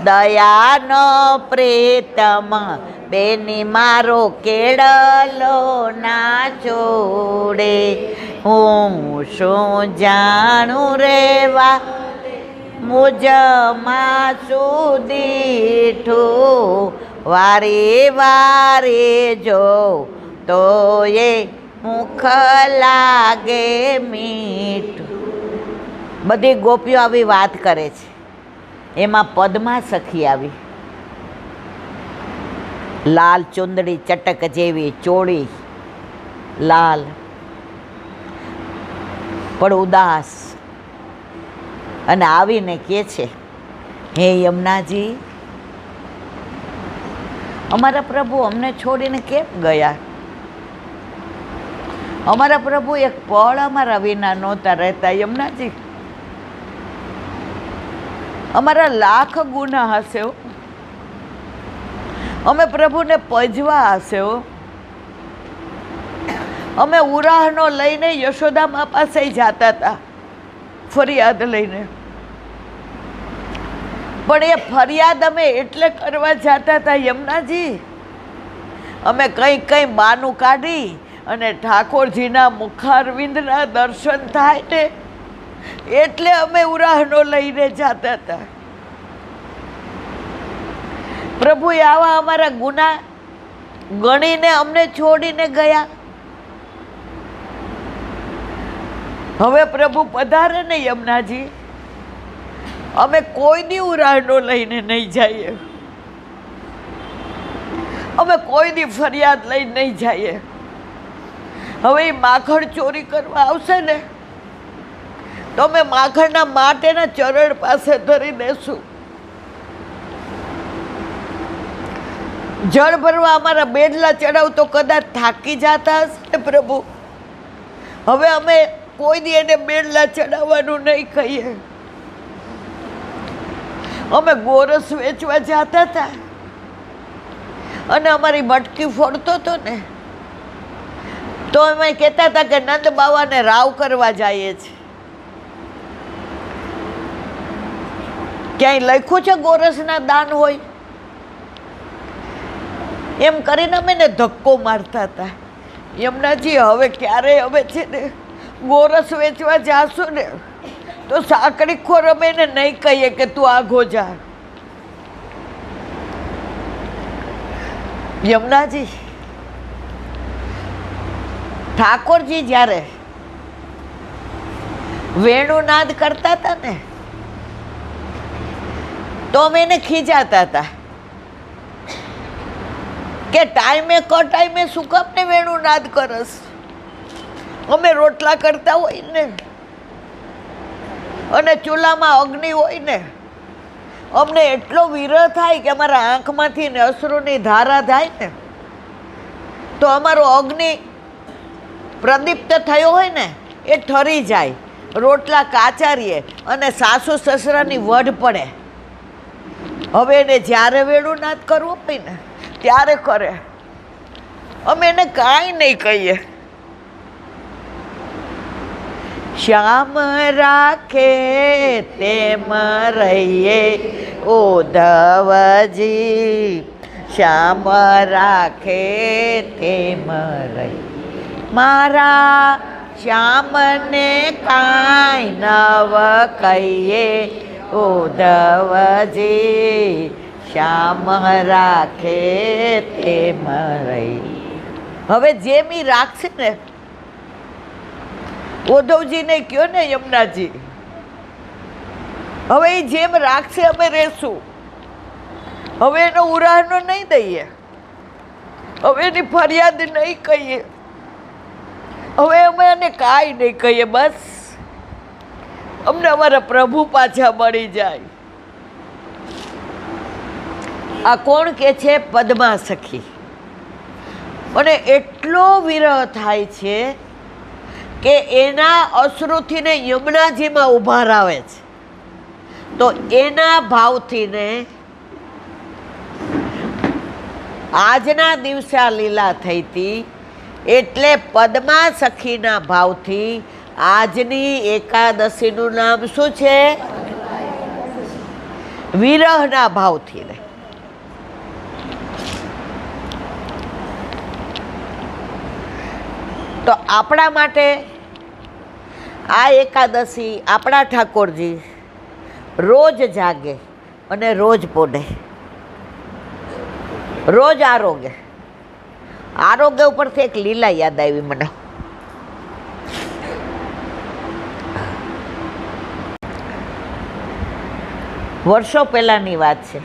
દયાનો પ્રીતમ બેની મારો કેળલો ના છોડે. હું શું જાણું રેવા મુજમાં સુદીઠું, વારે વારે જો તો એ મુખ લાગે મીઠું. બધી ગોપીઓ આવી વાત કરે છે. એમાં પદ્મા સખી આવી. લાલ ચુંદડી ચટક જેવી ચોળી, લાલ પણ ઉદાસ, અને આવીને કહે છે, હે યમુનાજી, અમારા પ્રભુ અમને છોડીને કેમ ગયા? અમારા પ્રભુ એક પળ અમારા વિના નહોતા રહેતા. યમુનાજી, અમારા લાખ ગુના હશે, અમે પ્રભુને પજવા હશે. અમે ઉરાહનો લઈને યશોદામા પાસે જતા હતા ફરિયાદ લઈને, પણ એ ફરિયાદ અમે એટલે કરવા જતા હતા યમુનાજી, અમે કઈ બાનું કાઢી અને ઠાકોરજીના મુખારવિંદના દર્શન થાય ને એટલે અમે ઉરાહનો લઈને જતા હતા. પ્રભુએ આવા અમારા ગુના ગણીને અમને છોડીને ગયા. હવે પ્રભુ પધારે ને યમુનાજી, અમે કોઈ દી ઉરાહનો લઈને નહીં જઈએ, અમે કોઈ દી ફરિયાદ લઈને નહીં જઈએ. હવે એ માખણ ચોરી કરવા આવશે ને તો અમે માખણના માટેના ચરણ પાસે ધરી દેશું. જળ ભરવા અમારા બેડલા ચડાવ તો કદાચ થાકી જતા હશે પ્રભુ. હવે અમે કોઈ દી એને બેડલા ચડાવવાનું નહીં કહીએ. અમે ગોરસ વેચવા જતા હતા અને અમારી મટકી ફોડતો હતો ને તો અમે કહેતા હતા કે નંદ બાવાને રાવ કરવા જઈએ છીએ. ક્યાંય લખ્યું છે ગોરસના દાન હોય? એમ કરીને અમે ને ધક્કો મારતા હતા. યમુનાજી, હવે ક્યારે હવે છે ને ગોરસ વેચવા જાશું ને તો સાંકડી ખોર અમે એને નહીં કહીએ કે તું આગો જા. યમુનાજી, ઠાકોરજી જ્યારે વેણુનાદ કરતા હતા ને તો અમે એને ખીજાતા હતા કે ટાઈમે ટાઈમે શું કામ ને વેણુનાદ કરસ? અમે રોટલા કરતા હોય ને અને ચૂલામાં અગ્નિ હોય ને અમને એટલો વિરહ થાય કે અમારા આંખમાંથી ને અશ્રુની ધારા થાય ને તો અમારો અગ્નિ પ્રદીપ્ત થયો હોય ને એ ઠરી જાય, રોટલા કાચા રહીએ અને સાસુ સસરાની વઢ પડે. હવે એને જ્યારે વેણુનાદ કરવું હોય ને ત્યારે કરે. અમે એને કાંઈ નહીં કહીએ. શ્યામ રાખે તેમ રહીએ ઉદ્ધવજી, શ્યામ રાખે તેમ રહી. મારા શ્યામને કાંઈ નવ કહીએ ઉદ્ધવજી, શ્યામ રાખે તેમ રહી. હવે જેમ ઈ રાખશે ને ઉદ્ધવજીને કયો ને યમુનાજી, હવે એ જેમ રાખશે અમે રહેશું. હવે એનો ઉરાહનો નહીં દઈએ, હવે એની ફરિયાદ નહીં કહીએ, હવે અમે એને કાંઈ નહીં કહીએ. બસ અમને અમારા પ્રભુ પાછા મળી જાય. આ કોણ કે છે? પદ્મા સખી. અને એટલો વિરહ થાય છે કે એના અશ્રુથી ને યમુનાજીમાં ઉભા આવે છે. તો એના ભાવથી ને આજના દિવસે આ લીલા થઈ હતી, એટલે પદ્મા સખીના ભાવથી આજની એકાદશીનું નામ શું છે? વિરહના ભાવથી ને. તો આપણા માટે આ એકાદશી આપણા ઠાકોરજી રોજ જાગે અને રોજ પોઢે, રોજ આરોગે. આરોગ્ય ઉપરથી એક લીલા યાદ આવી મને. વર્ષો પહેલાની વાત છે.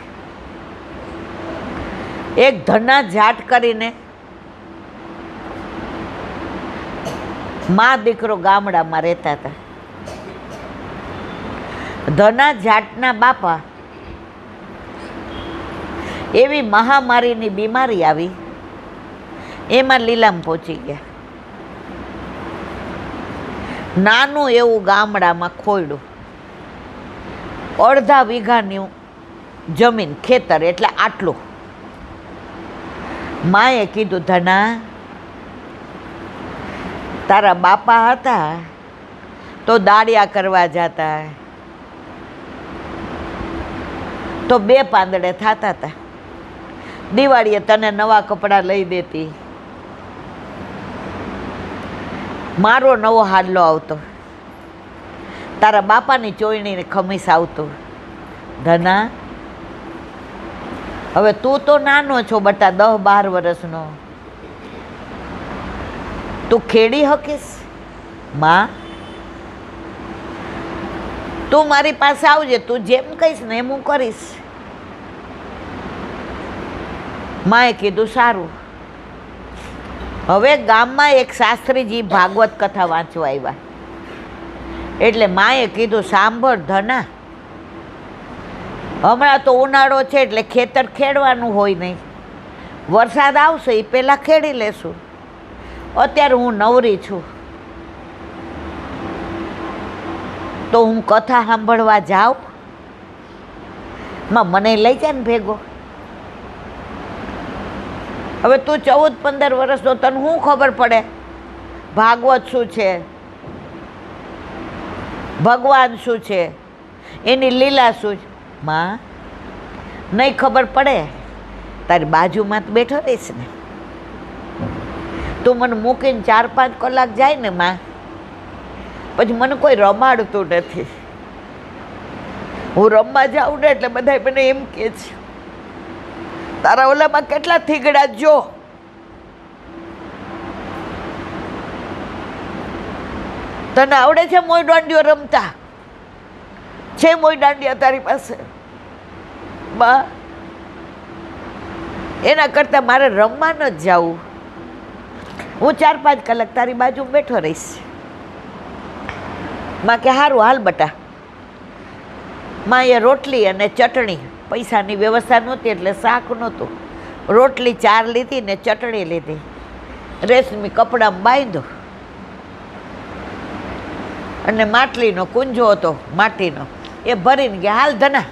એક ધના જાટ કરીને મા દીકરો ગામડામાં રહેતા હતા. ધના જાટના બાપા એવી મહામારીની બીમારી આવી, એમાં લીલામ પહોંચી ગયા. નાનું એવું ગામડામાં ખોયડું, અડધા વીઘાની જમીન, ખેતર એટલે આટલું. માએ કીધું, ધના, તારા બાપા હતા તો દાળિયા કરવા જતા, તો 2 પાંદડે થતા હતા. દિવાળીએ તને નવા કપડાં લઈ દેતી, મારો નવો હાડલો આવતો, તારા બાપાની ચોયણીને ખમીસ આવતું. ધના, હવે તું તો નાનો છો બટા, 10-12 વર્ષનો, તું ખેડી હકીશ? માં, તું મારી પાસે આવજે, તું જેમ કહીશ ને એમ હું કરીશ. માએ કીધું, સારું. હવે ગામમાં એક શાસ્ત્રીજી ભાગવત કથા વાંચવા આવ્યા, એટલે માએ કીધું, સાંભળ ધના, હમણાં તો ઉનાળો છે એટલે ખેતર ખેડવાનું હોય નહીં, વરસાદ આવશે એ પહેલાં ખેડી લેશું. અત્યારે હું નવરી છું તો હું કથા સાંભળવા જાઉં? માં મને લઈ જાય ને ભેગો. હવે તું 14-15 વર્ષનો, તને શું ખબર પડે ભાગવત શું છે, ભગવાન શું છે, એની લીલા શું છે? માં, નહીં ખબર પડે, તારી બાજુમાં જ બેઠો રહીશ ને. તું મને મૂકીને 4-5 કલાક જાય ને માં, પછી મને કોઈ રમાડતું નથી. હું રમવા જાઉં ને એટલે બધા મને એમ કહે છે, તારા ઓલામાં કેટલા થીગડા જો. તને આવડે છે મોય દાંડિયો રમતા? છે મોય દાંડિયા તારી પાસે? બા, એના કરતાં મારે રમવા ન જ જાવું. હું 4-5 કલાક તારી બાજુ બેઠો રહીશ. માં કે સારું, હાલ બટા. માં એ રોટલી અને ચટણી, પૈસાની વ્યવસ્થા નહોતી એટલે શાક નહોતું, રોટલી 4 લીધી ને ચટણી લીધી, રેશમી કપડામાં બાંધ્યો, અને માટલીનો કુંજો હતો માટીનો, એ ભરીને ગયા. હાલ ધના,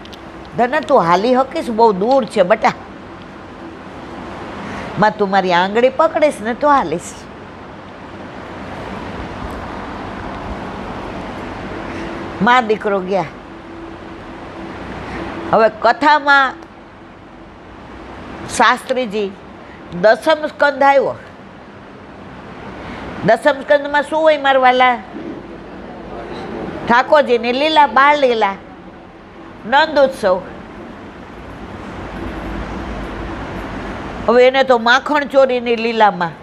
ધના તું હાલી હકીશ? બહુ દૂર છે બટા. માં તું મારી આંગળી પકડીશ ને તો હાલીશ. માં દીકરો ગયા. હવે કથામાં શાસ્ત્રીજી 10મ સ્કંદ આવ્યો. 10મ સ્કંદમાં શું હોય મારવાલા? ઠાકોરજીની લીલા, બાળ લીલા, નંદ ઉત્સવ. હવે એને તો માખણ ચોરીની લીલામાં,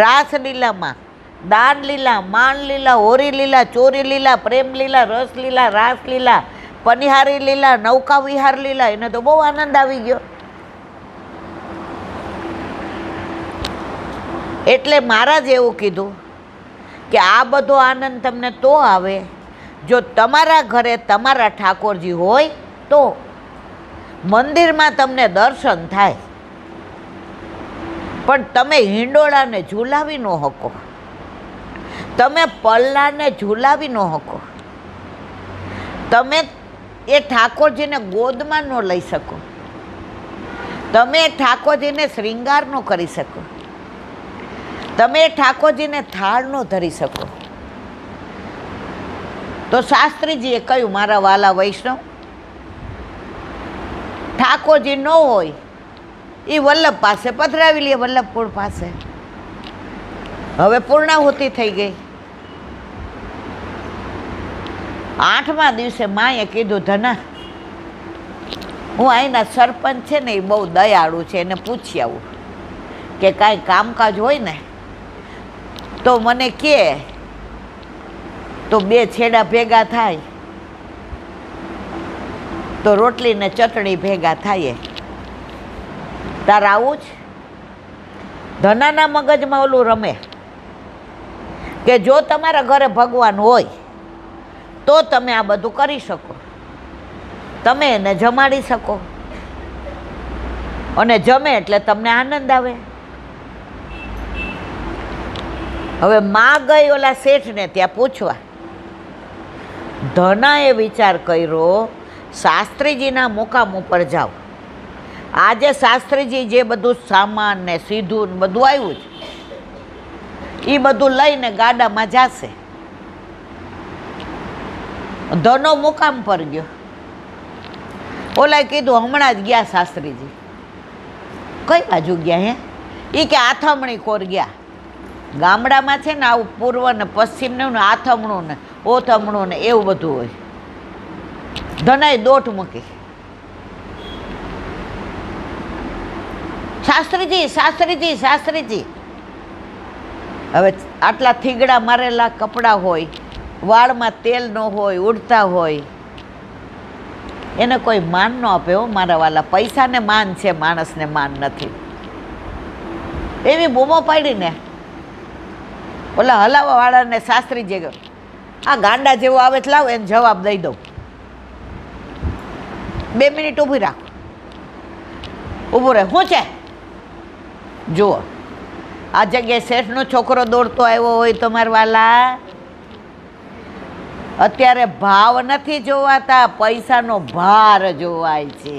રાસ લીલામાં, દાન લીલા, માન લીલા, હોરી લીલા, ચોરી લીલા, પ્રેમ લીલા, રસ લીલા, રાસ લીલા, પનિહારી લીલા, નૌકા વિહાર લીલા. એને તો બહુ આનંદ આવી ગયો. એટલે મહારાજ એવું કીધું કે આ બધો આનંદ તમને તો આવે જો તમારા ઘરે તમારા ઠાકોરજી હોય તો. મંદિરમાં તમને દર્શન થાય પણ તમે હિંડોળાને ઝૂલાવી ન શકો, તમે પલ્લાને ઝૂલાવી ન શકો, તમે એ ઠાકોરજીને ગોદમાં ન લઈ શકો, તમે ઠાકોરજીને શ્રૃંગાર ન કરી શકો, તમે ઠાકોરજીને થાળ ન ધરી શકો. તો શાસ્ત્રીજીએ કહ્યું, મારા વાલા વૈષ્ણવ, ઠાકોરજી ન હોય એ વલ્લભ પાસે પધરાવી લે, વલ્લભપુર પાસે. હવે પૂર્ણાહુતિ થઈ ગઈ. 8મા દિવસે માએ કીધું, ધના, હું અહીંના સરપંચ છે ને એ બહુ દયાળુ છે, એને પૂછી આવું કે કાંઈ કામકાજ હોય ને તો મને કહે, તો 2 છેડા ભેગા થાય તો રોટલી ને ચટણી ભેગા થાય. તારે આવું જ? ધનાના મગજમાં ઓલું રમે કે જો તમારા ઘરે ભગવાન હોય તો તમે આ બધું કરી શકો, તમે એને જમાડી શકો, અને જમે એટલે તમને આનંદ આવે. હવે માં ગઈ ઓલા શેઠને ત્યાં પૂછવા. ધનાએ વિચાર કર્યો, શાસ્ત્રીજીના મુકામ ઉપર જાઓ. આજે શાસ્ત્રીજી જે બધું સામાન ને સીધું ને બધું આવ્યું છે એ બધું લઈને ગાડામાં જશે. ધનો મુકામ પર ગયો. ઓલાએ કીધું હમણાં જ ગયા શાસ્ત્રીજી. કઈ બાજુ ગયા હે? એ કે આથમણી કોર ગયા. ગામડામાં છે ને આવું પૂર્વ ને પશ્ચિમ ને આથમણું ને ઓથમણું ને એવું બધું હોય. ધનાએ દોટ મૂકી. શાસ્ત્રીજી શાસ્ત્રીજી શાસ્ત્રીજી. હવે આટલા થીગડા મારેલા કપડાં હોય, વાળમાં તેલ ન હોય, ઉડતા હોય, એને કોઈ માન ન આપે. હો મારા વાલા, પૈસાને માન છે, માણસને માન નથી. એવી બૂમો પાડીને ઓલા હલાવા વાળાને શાસ્ત્રીજી ગયો, આ ગાંડા જેવો આવે છે, લાવ એને જવાબ દઈ દઉં. 2 મિનિટ ઊભી રાખો. ઊભું રહે. શું છે? જુઓ, આ જગ્યાએ શેઠનો છોકરો દોડતો આવ્યો હોય તો મારા વાલા, અત્યારે ભાવ નથી જોવાતા, પૈસાનો ભાર જોવાય છે.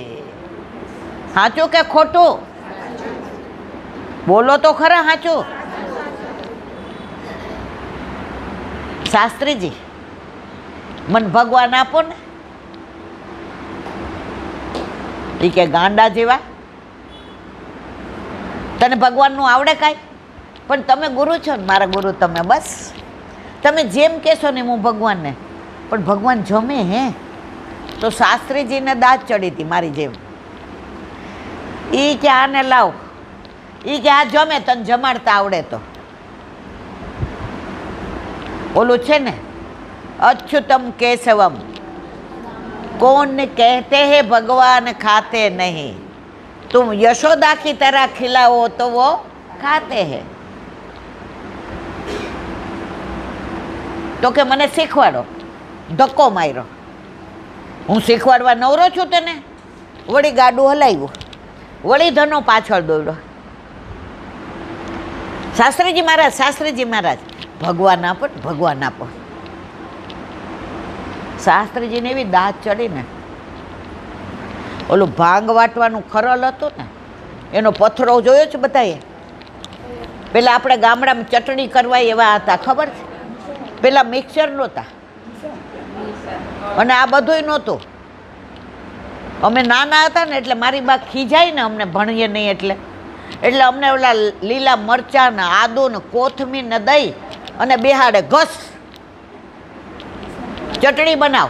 સાચું કે ખોટું? બોલો તો ખરા સાચું. શાસ્ત્રીજી, મને ભગવાન આપો ને. એ કે ગાંડા જેવા, તને ભગવાનનું આવડે કાંઈ? પણ તમે ગુરુ છો ને, મારા ગુરુ તમે. બસ તમે જેમ કહેશો ને હું ભગવાનને. પણ ભગવાન જમે હે? તો શાસ્ત્રીજીને દાંત ચડી હતી મારી જેમ. એ કે આને લાવ. એ કે આ જમે, તને જમાડતા આવડે તો. ઓલું છે ને, અચ્યુતમ કેશવમ कौन कहते हैं भगवान खाते नहीं, तुम यशोदा की तरह खिलाओ तो वो खाते हैं. તો કે મને શીખવાડો. ધક્કો માર્યો. હું શીખવાડવા નવરો છું તને? વળી ગાડું હલાવ્યું, વળી ધનો પાછળ દોડ્યો. શાસ્ત્રીજી મહારાજ, શાસ્ત્રીજી મહારાજ, ભગવાન આપો, ભગવાન આપો. શાસ્ત્રીજીને એવી દાંત ચડીને, ઓલું ભાંગ વાટવાનું ખરલ હતું ને, એનો પથરો જોયો છે બધાએ? પેલા આપણે ગામડામાં ચટણી કરવા એવા હતા, ખબર છે? પેલા મિક્સર નહોતા અને આ બધુંય નહોતું. અમે નાના હતા ને એટલે મારી બા ખીજાય ને અમને ભણીએ નહીં એટલે અમને ઓલા લીલા મરચાં ને આદુ ને કોથમીર ને દહીં અને બેહાડે, ઘસ ચટણી બનાવ.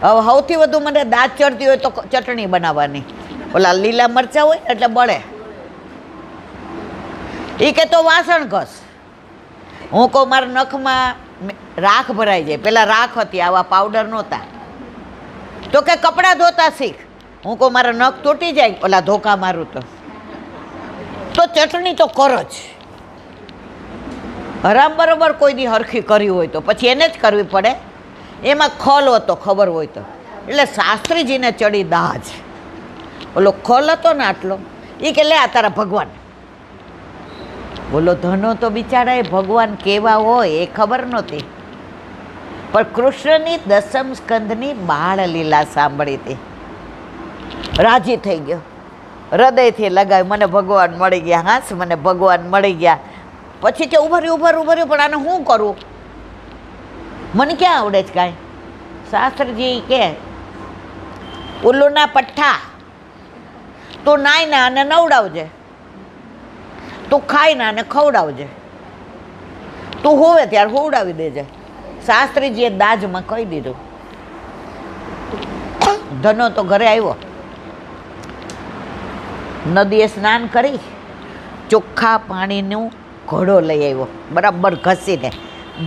હવે સૌથી વધુ મને દાંત ચડતી હોય તો ચટણી બનાવવાની. ઓલા લીલા મરચાં હોય એટલે બળે. એ કે તો વાસણ ઘસ. હું કહું મારા નખમાં રાખ ભરાઈ જાય. પેલા રાખ હતી, આવા પાવડર નહોતા. તો કે કપડાં ધોતા શીખ. હું કહું મારા નખ તૂટી જાય ઓલા ધોકા મારું તો ચટણી તો કરો જ. હરામ બરોબર કોઈ દી હરખી કરી હોય તો પછી એને જ કરવી પડે. એમાં ખોલ હતો, ખબર હોય તો. એટલે શાસ્ત્રીજીને ચડી દાજ. ઓલો ખોલ હતો ને આટલો, એ કે લે આ તારા ભગવાન. બોલો ધનો તો બિચારા ભગવાન કેવા હોય એ ખબર નહોતી, પણ કૃષ્ણની 10મ સ્કંદની બાળ લીલા સાંભળી હતી. રાજી થઈ ગયો, હૃદયથી લગાવી, મને ભગવાન મળી ગયા. હાસ, મને ભગવાન મળી ગયા. પછી કે ઉભર્યું પણ આને શું કરું? મને ક્યાં આવડે છે કાંઈ? શાસ્ત્રીજી કે ઉલ્લુના પઠ્ઠા, તું નાઈ ને આને નવડાવજે, તું ખાઈ ને આને ખવડાવજે, તું હોવે ત્યારે હોવડાવી દેજે. શાસ્ત્રીજીએ દાજમાં કહી દીધું. ધનો તો ઘરે આવ્યો, નદીએ સ્નાન કરી ચોખ્ખા પાણીનું ઘોડો લઈ આવ્યો, બરાબર ઘસીને.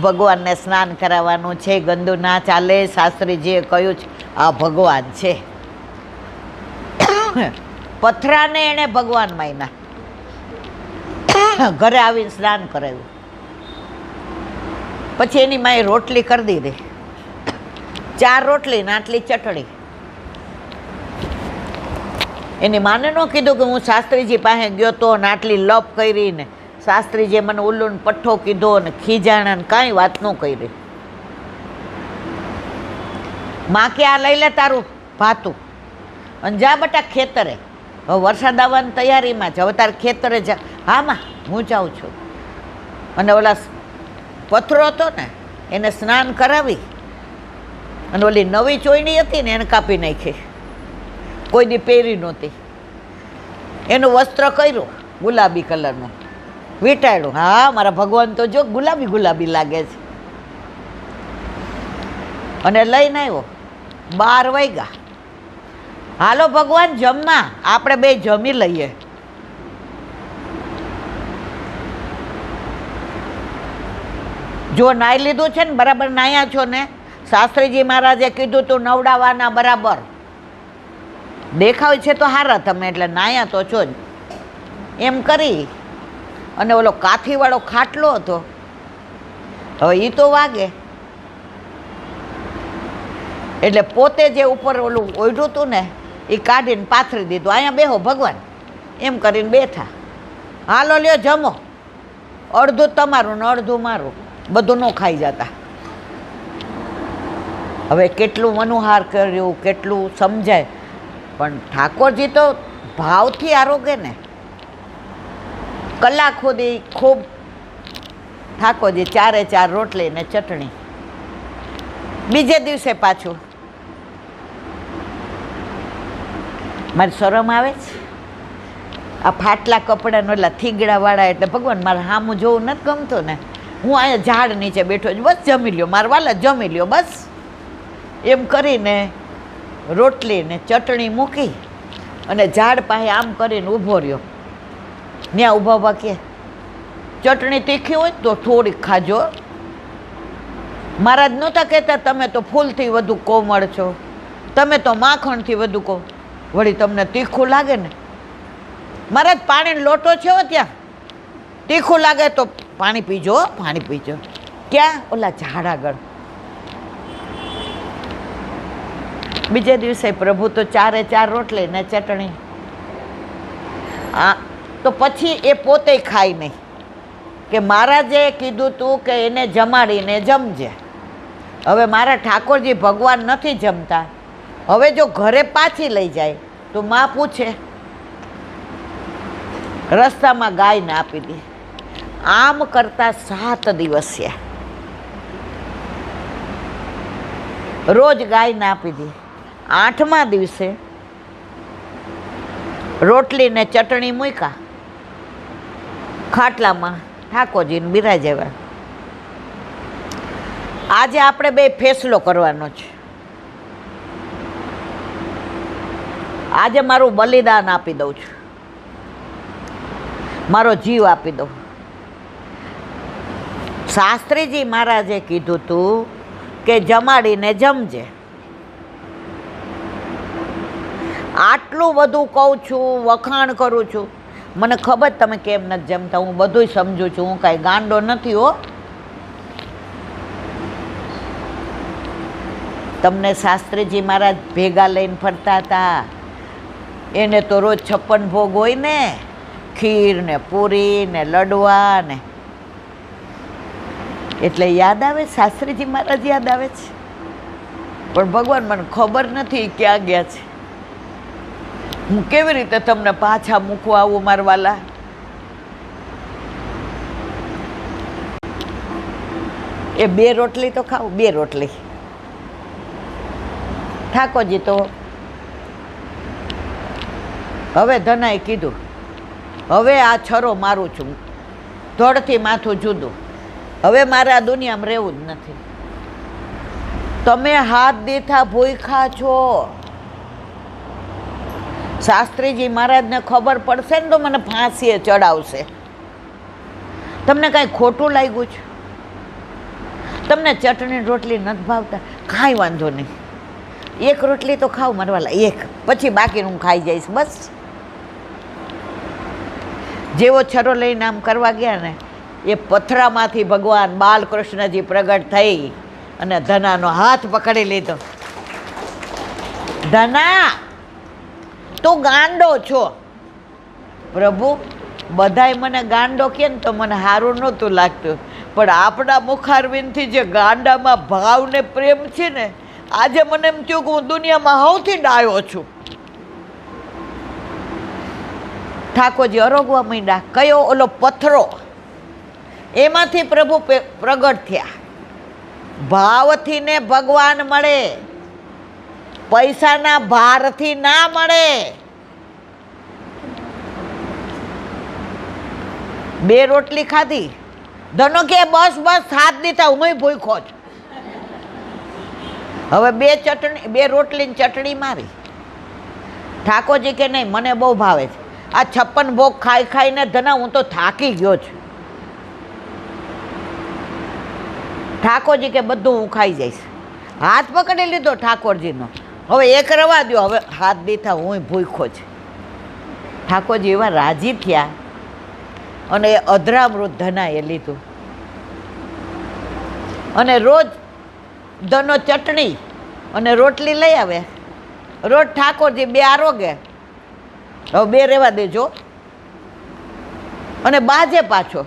ભગવાનને સ્નાન કરાવવાનું છે, ગંદુ ના ચાલે. શાસ્ત્રીજીએ કહ્યું છે આ ભગવાન છે. પથરાને એણે ભગવાન માન્યા. ઘરે આવીને સ્નાન કરાવ્યું. પછી એની માએ રોટલી કરી દીધી, 4 રોટલી ને આટલી ચટણી. એની માને ન કીધું કે હું શાસ્ત્રીજી પાસે ગયો તો ને આટલી લપ કરી ને શાસ્ત્રીજીએ મને ઉલ્લુન પઠ્ઠો કીધો ને ખીજાણા ને કાંઈ વાત ન કરી. માં કે આ લઈ લે તારું ભાતું અને જા બટા ખેતરે, હવે વરસાદ આવવાની તૈયારીમાં છે, હવે તારે ખેતરે જા. હા માં હું જાઉં છું. અને ઓલા પથરો હતો ને એને સ્નાન કરાવી અને ઓલી નવી ચોયણી હતી ને એને કાપી નાખી, કોઈ દી પહેરી નહોતી. એનું વસ્ત્ર કર્યું ગુલાબી કલરનું, વીંટાળ્યું. હા મારા ભગવાન તો જો ગુલાબી ગુલાબી લાગે છે. અને લઈને આવ્યો. 12 વાગ્યા. હાલો ભગવાન જમવા, આપણે બે જમી લઈએ. જો નાઈ લીધું છે ને બરાબર, નાયા છો ને, શાસ્ત્રીજી મહારાજે કીધું તું નવડાવવાના બરાબર, દેખાવ છે તો હારા તમે, એટલે નાયા તો છો જ. એમ કરી અને ઓલો કાથીવાળો ખાટલો હતો, હવે એ તો વાગે એટલે પોતે જે ઉપર ઓલું ઓઢ્યું હતું ને એ કાઢીને પાથરી દીધું, અહીંયા બેહો ભગવાન, એમ કરીને બેઠા. હાલો લ્યો જમો, અડધું તમારું ને અડધું મારું, બધું ન ખાઈ જતા. હવે કેટલું મનોહાર કર્યું, કેટલું સમજાય, પણ ઠાકોરજી તો ભાવથી આરોગે ને. કલાક સુધી ખૂબ ઠાકોરજી 4 રોટલી ને ચટણી. બીજે દિવસે પાછું મારી શરમ આવે છે, આ ફાટલા કપડાં ઓલા થીગડાવાળા, એટલે ભગવાન મારે સામું જોવું નથી ગમતું ને. હું અહીંયા ઝાડ નીચે બેઠો છું, બસ જમી લ્યો મારા વાલા, જમી લ્યો બસ. એમ કરીને રોટલી ને ચટણી મૂકી અને ઝાડ પાસે આમ કરીને ઊભો રહ્યો. ત્યાં ઊભા ઊભા કે ચટણી તીખી હોય તો થોડીક ખાજો. મહારાજ નહોતા કહેતા તમે તો ફૂલથી વધુ કોમળ છો, તમે તો માખણથી વધુ કો, વળી તમને તીખું લાગે ને. મહારાજ પાણીનો લોટો છે ત્યાં, તીખું લાગે તો પાણી પીજો, પાણી પીજો. ક્યાં? ઓલા ઝાડ આગળ. બીજે દિવસે પ્રભુ તો 4 રોટલી ને ચટણી. તો પછી એ પોતે ખાય નહીં, કે મહારાજે કીધું તું કે એને જમાડીને જમજે. હવે મારા ઠાકોરજી ભગવાન નથી જમતા, હવે જો ઘરે પાછી લઈ જાય તો માં પૂછે. રસ્તામાં ગાયને આપી દે. આમ કરતા 7 દિવસ છે. રોજ ગાયને આપી દે. 8મા દિવસે રોટલી ને ચટણી મૂક્યા ખાટલામાં, ઠાકોરજીને બિરાજ્યા. આજે આપણે બે ફેસલો કરવાનો છે. આજે મારું બલિદાન આપી દઉં છું, મારો જીવ આપી દઉં. શાસ્ત્રીજી મહારાજે કીધું તું કે જમાડીને જમજે. આટલું બધું કહું છું, વખાણ કરું છું, મને ખબર તમે કેમ નથી જમતા, હું બધુંય સમજું છું, હું કાંઈ ગાંડો નથી હો. તમને શાસ્ત્રીજી મહારાજ ભેગા લઈને ફરતા હતા, એને તો રોજ 56 ભોગ હોય ને, ખીર ને પૂરી ને લડવા ને, એટલે યાદ આવે, શાસ્ત્રીજી મહારાજ યાદ આવે છે. પણ ભગવાન મને ખબર નથી ક્યાં ગયા છે. હું કેવી રીતે તમને પાછા મૂકવા આવું મારા વાલા? એ 2 રોટલી તો ખાવ, 2 રોટલી. ઠાકોરજી તો હવે ધનાએ કીધું, હવે આ છરો મારું છું, ધડથી માથું જુદું, હવે મારે આ દુનિયામાં રહેવું જ નથી. તમે હાથ દીઠા ભૂખ્યા છો. શાસ્ત્રીજી મહારાજને ખબર પડશે ને તો મને ફાંસીએ ચડાવશે. તમને કાંઈ ખોટું લાગ્યું છે? તમને ચટણી રોટલી નથી ભાવતા? કાંઈ વાંધો નહીં, 1 રોટલી તો ખાવ મારવાલા, 1, પછી બાકીનું હું ખાઈ જઈશ બસ. જેવો છરો લઈને આમ કરવા ગયા ને એ પથરામાંથી ભગવાન બાલકૃષ્ણજી પ્રગટ થઈ અને ધનાનો હાથ પકડી લીધો. ધના, તું ગાંડો છો. પ્રભુ, બધાય મને ગાંડો કહે ને તો મને સારું નહોતું લાગતું, પણ આપણા મુખારવિંદથી જે ગાંડામાં ભાવ ને પ્રેમ છે ને, આજે મને એમ થયું કે હું દુનિયામાં સૌથી ડાયો છું. ઠાકોરજી અરોગવા માંડ્યા. કયો? ઓલો પથરો, એમાંથી પ્રભુ પ્રગટ થયા. ભાવથી ને ભગવાન મળે, પૈસાના ભારથી ના મળે. 2 રોટલી ખાધી. ધનો કે બસ બસ હાથ દીધા, હું ભૂખ્યો છું. હવે 2 રોટલી ચટણી મારી. ઠાકોરજી કે નહીં, મને બહુ ભાવે છે આ 56 ભોગ ખાઈ ખાઈને. ધના, હું તો થાકી ગયો છું. ઠાકોરજી કે બધું હું ખાઈ જઈશ. હાથ પકડી લીધો ઠાકોરજીનો. હવે એક રવા દો, હવે હાથ દીધા, હું ભૂખ્યો છું. ઠાકોરજી એવા રાજી થયા અને એ અધરામૃત ધનાએ લીધું. અને રોજ ધનો ચટણી અને રોટલી લઈ આવે. રોજ ઠાકોરજી 2 આરોગે. હવે 2 રહેવા દેજો. અને બાજે પાછો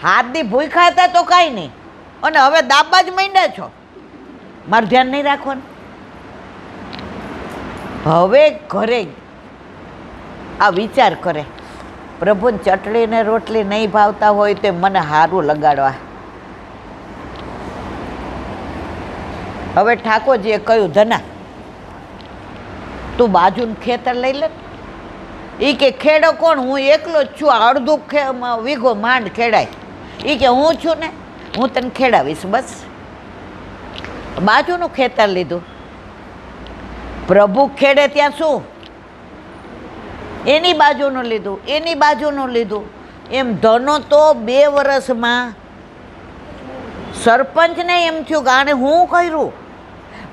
હાથથી ભૂખ્યા હતા તો કાંઈ નહીં, અને હવે દાબા જ માંડ્યા છો. મારું ધ્યાન નહીં રાખવાનું. હવે ઘરે આ વિચાર કરે, પ્રભુને ચટણી ને રોટલી નહીં ભાવતા હોય તે મને સારું લગાડવા. હવે ઠાકોરજીએ કહ્યું, ધના, તું બાજુનું ખેતર લઈ લે. એ કે ખેડો કોણ? હું એકલો જ છું. અડધું વીઘો માંડ ખેડાય. એ કે હું છું ને, હું તને ખેડાવીશ. બસ બાજુનું ખેતર લીધું. પ્રભુ ખેડે ત્યાં શું? એની બાજુનું લીધું, એની બાજુનું લીધું. એમ ધનો તો 2 વર્ષમાં સરપંચને એમ થયું કે આને હું કર્યું.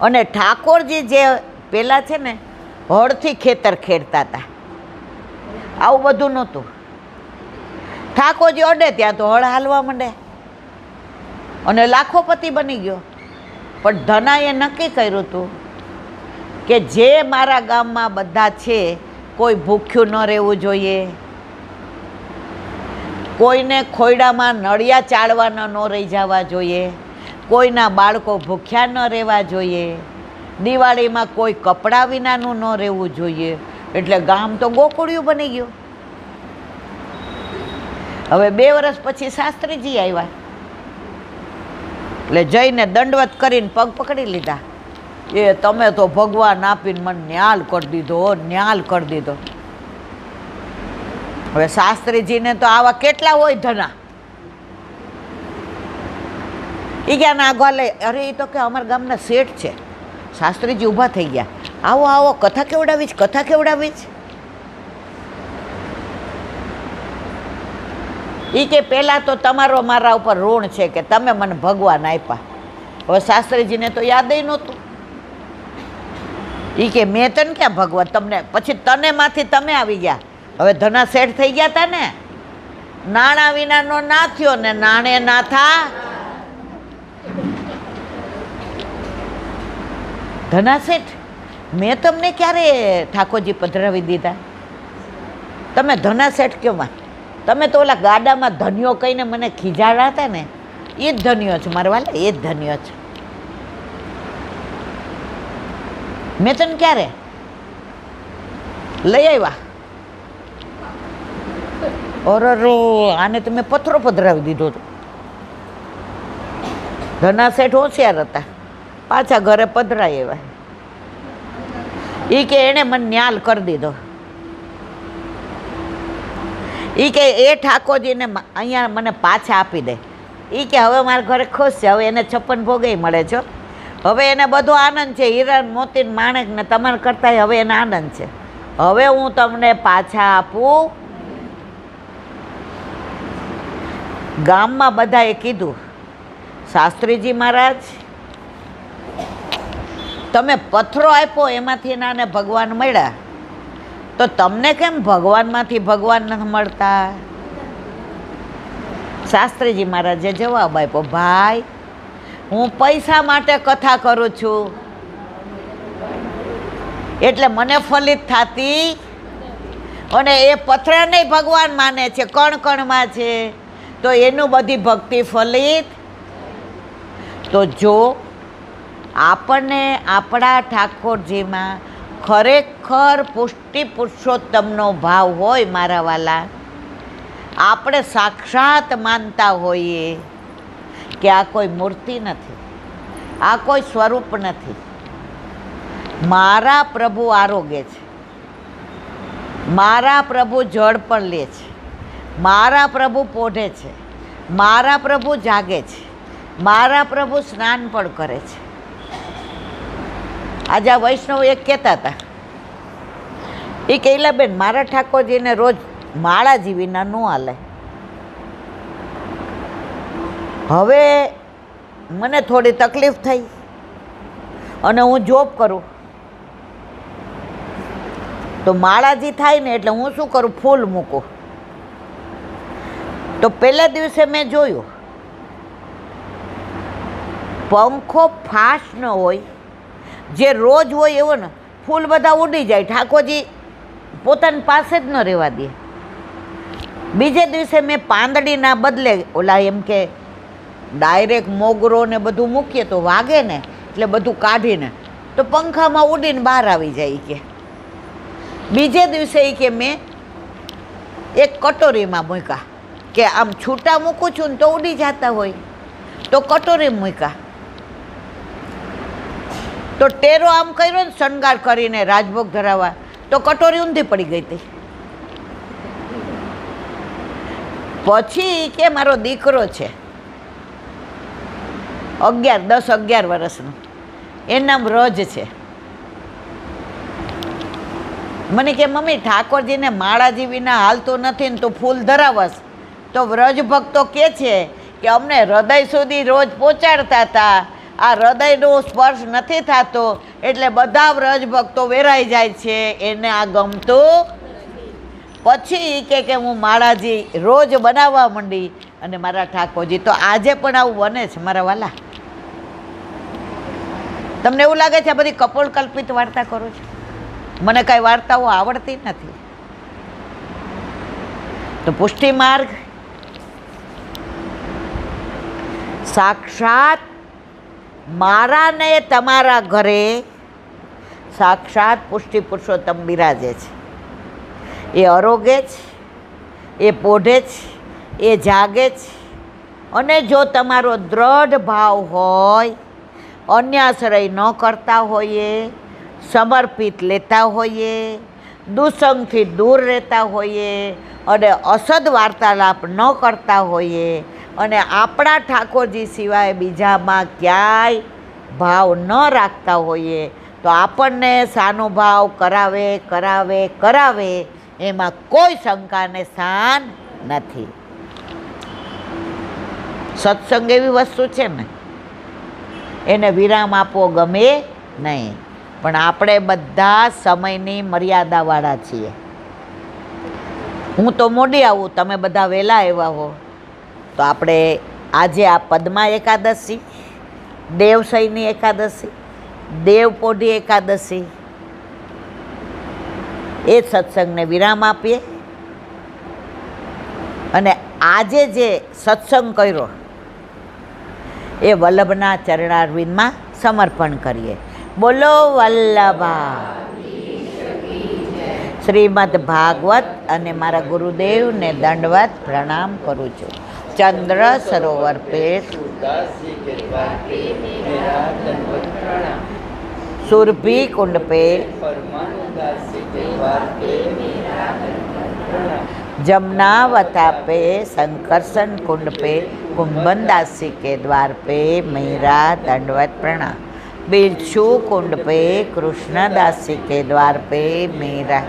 અને ઠાકોરજી જે પેલા છે ને હળથી ખેતર ખેડતા હતા, આવું બધું નહોતું. ઠાકોરજી અડે ત્યાં તો હળ હાલવા માંડે અને લાખોપતિ બની ગયો. પણ ધનાએ નક્કી કર્યું હતું કે જે મારા ગામમાં બધા છે, કોઈ ભૂખ્યું ન રહેવું જોઈએ, કોઈને ખોયડામાં નળિયા ચાળવાના ન રહી જવા જોઈએ, કોઈના બાળકો ભૂખ્યા ન રહેવા જોઈએ, દિવાળીમાં કોઈ કપડાં વિનાનું ન રહેવું જોઈએ. એટલે ગામ તો ગોકુળિયું બની ગયું. હવે 2 વર્ષ પછી શાસ્ત્રીજી આવ્યા. એટલે જઈને દંડવત કરીને પગ પકડી લીધા. એ તમે તો ભગવાન આપીને મને ન્યાલ કરી દીધો, ન્યાલ કરી દીધો. હવે શાસ્ત્રીજીને તો આવા કેટલા હોય ધના. એ ગયા ના આગળ લઈ. અરે એ તો કે અમારા ગામના શેઠ છે. શાસ્ત્રીજી ઊભા થઈ ગયા. આવો આવો, કથા કેવડાવીશ, કથા કેવડાવીશ. એ કે પહેલાં તો તમારો મારા ઉપર ઋણ છે કે તમે મને ભગવાન આપ્યા. હવે શાસ્ત્રીજીને તો યાદય નહોતું. એ કે મેં તને ક્યાં ભગવાન, તમને પછી તને માંથી તમે આવી ગયા. હવે ધના શેઠ થઈ ગયા હતા ને. નાણાં વિનાનો ના થયો ને નાણે ના થા. ધના શેઠ, મેં તમને ક્યારે ઠાકોરજી પધરાવી દીધા? તમે ધના શેઠ કેમાં? તમે તો ઓલા ગાડામાં ધન્યો કહીને મને ખીજાડા હતા ને, એ જ ધન્યો છે મારા વાલા, એ જ ધન્યો છે. મેં તને ક્યારે લઈ આવ્યા? ઓરો, આને તમે પથરો પધરાવી દીધો હતો. ધના શેઠ હોશિયાર હતા, પાછા ઘરે પધરાઈ આવ્યા. એ કે એણે મને ન્યાલ કરી દીધો. એ કે એ ઠાકોરજીને અહીંયા મને પાછા આપી દે. એ કે હવે મારા ઘરે ખુશ છે. હવે એને 56 ભોગે મળે છે. હવે એને બધો આનંદ છે. હીરા મોતી માણેક ને તમારા કરતા હવે એને આનંદ છે. હવે હું તમને પાછા આપું. ગામમાં બધાએ કીધું, શાસ્ત્રીજી મહારાજ, તમે પથરો આપ્યો એમાંથી એનાને ભગવાન મળ્યા, તો તમને કેમ ભગવાનમાંથી ભગવાન નથી મળતા? શાસ્ત્રીજી મહારાજે જવાબ આપ્યો, ભાઈ હું પૈસા માટે કથા કરું છું એટલે મને ફલિત થતી, અને એ પથરાને ભગવાન માને છે, કણ કણમાં છે, તો એનું બધી ભક્તિ ફલિત. તો જો આપણને આપણા ઠાકોરજીમાં ખરેખર પુષ્ટિ પુરુષોત્તમનો ભાવ હોય મારા વાલા, આપણે સાક્ષાત માનતા હોઈએ કે આ કોઈ મૂર્તિ નથી, આ કોઈ સ્વરૂપ નથી, મારા પ્રભુ આરોગે છે, મારા પ્રભુ જળ પણ લે છે, મારા પ્રભુ પોઢે છે, મારા પ્રભુ જાગે છે, મારા પ્રભુ સ્નાન પણ કરે છે. આજે આ વૈષ્ણવ એક કહેતા હતા, એ કહેલા બેન મારા ઠાકોરજીને રોજ માળાજી વિના ન હાલે. હવે મને થોડી તકલીફ થઈ અને હું જોબ કરું, તો માળાજી થાય ને એટલે હું શું કરું, ફૂલ મૂકું. તો પહેલા દિવસે મેં જોયું પંખો ફાસ્ટ ન હોય, જે રોજ હોય એવો ને, ફૂલ બધા ઉડી જાય, ઠાકોરજી પોતાની પાસે જ ન રહેવા દે. બીજે દિવસે મેં પાંદડીના બદલે ઓલા એમ કે ડાયરેક્ટ મોગરો ને બધું મૂકીએ તો વાગે ને, એટલે બધું કાઢીને તો પંખામાં ઉડીને બહાર આવી જાય કે. બીજે દિવસે કે મેં એક કટોરીમાં મૂક્યા, કે આમ છૂટા મૂકું છું ને તો ઉડી જતા હોય, તો કટોરી મૂક્યા. તો ટેરો આમ કર્યો ને શણગાર કરીને રાજભોગ ધરાવવા, તો કટોરી ઊંધી પડી ગઈ હતી. પછી કે મારો દીકરો છે 10-11 વર્ષનો, એનું નામ રજ છે. મને કે મમ્મી ઠાકોરજીને માળાજી વિના હાલતું નથી ને તું ફૂલ ધરાવસ. તો વ્રજ ભક્તો કે છે કે અમને હૃદય સુધી રોજ પહોંચાડતા હતા, આ હૃદયનો સ્પર્શ નથી થતો એટલે બધા વ્રજ ભક્તો વેરાઈ જાય છે, એને આ ગમતું. પછી કે હું માળાજી રોજ બનાવવા માંડી અને મારા ઠાકોરજી. તો આજે પણ આવું બને છે મારા વાલા. તમને એવું લાગે છે આ બધી કપોળ કલ્પિત વાર્તા કરું છું? મને કાંઈ વાર્તાઓ આવડતી નથી. તો પુષ્ટિ માર્ગ સાક્ષાત મારા ને તમારા ઘરે સાક્ષાત પુષ્ટિ પુરુષોત્તમ બિરાજે છે. એ આરોગે છે, એ પોઢે છે, એ જાગે છે. અને જો તમારો દ્રઢ ભાવ હોય, અન્યાશ્રય ન કરતા હોઈએ, સમર્પિત લેતા હોઈએ, દુસંગથી દૂર રહેતા હોઈએ, અને અસદ વાર્તાલાપ ન કરતા હોઈએ, અને આપણા ઠાકોરજી સિવાય બીજામાં ક્યાંય ભાવ ન રાખતા હોઈએ, તો આપણને સાનુભાવ કરાવે કરાવે કરાવે, એમાં કોઈ શંકાને સ્થાન નથી. સત્સંગ એવી વસ્તુ છે ને, એને વિરામ આપવો ગમે નહીં. પણ આપણે બધા સમયની મર્યાદાવાળા છીએ. હું તો મોડી આવું, તમે બધા વહેલા આવ્યા હો. તો આપણે આજે આ પદ્મા એકાદશી, દેવસૈની એકાદશી, દેવપોઢી એકાદશી, એ સત્સંગને વિરામ આપીએ. અને આજે જે સત્સંગ કર્યો એ વલ્લભના ચરણારવિંદમાં સમર્પણ કરીએ. બોલો વલ્લભા. શ્રીમદ ભાગવત અને મારા ગુરુદેવને દંડવત પ્રણામ કરું છું. ચંદ્ર સરોવર પે સુરભી કુંડ पे जमुनावता पे संकर्षण कुंड पे कुंभनदासी के द्वार पे मेरा दंडवत प्रणाम. बिरछू कुंड पे कृष्णदासी के द्वार पे मेरा.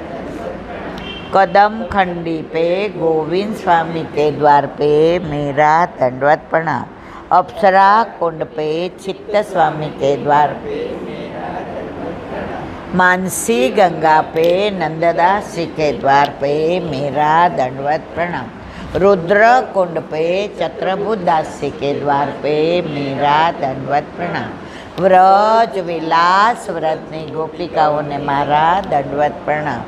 कदम खंडी पे गोविंद स्वामी के द्वार पे मेरा दंडवत प्रणाम. अप्सरा कुंड पे चित्त स्वामी के द्वार पे मानसी गंगा पे नंददास जी के द्वार पे मेरा दंडवत प्रणाम। रुद्र कुंड पे चत्रभुज दास जी के द्वार पे मेरा दंडवत प्रणाम। व्रज विलास व्रतनी गोपिकाओने मारा दंडवत प्रणाम।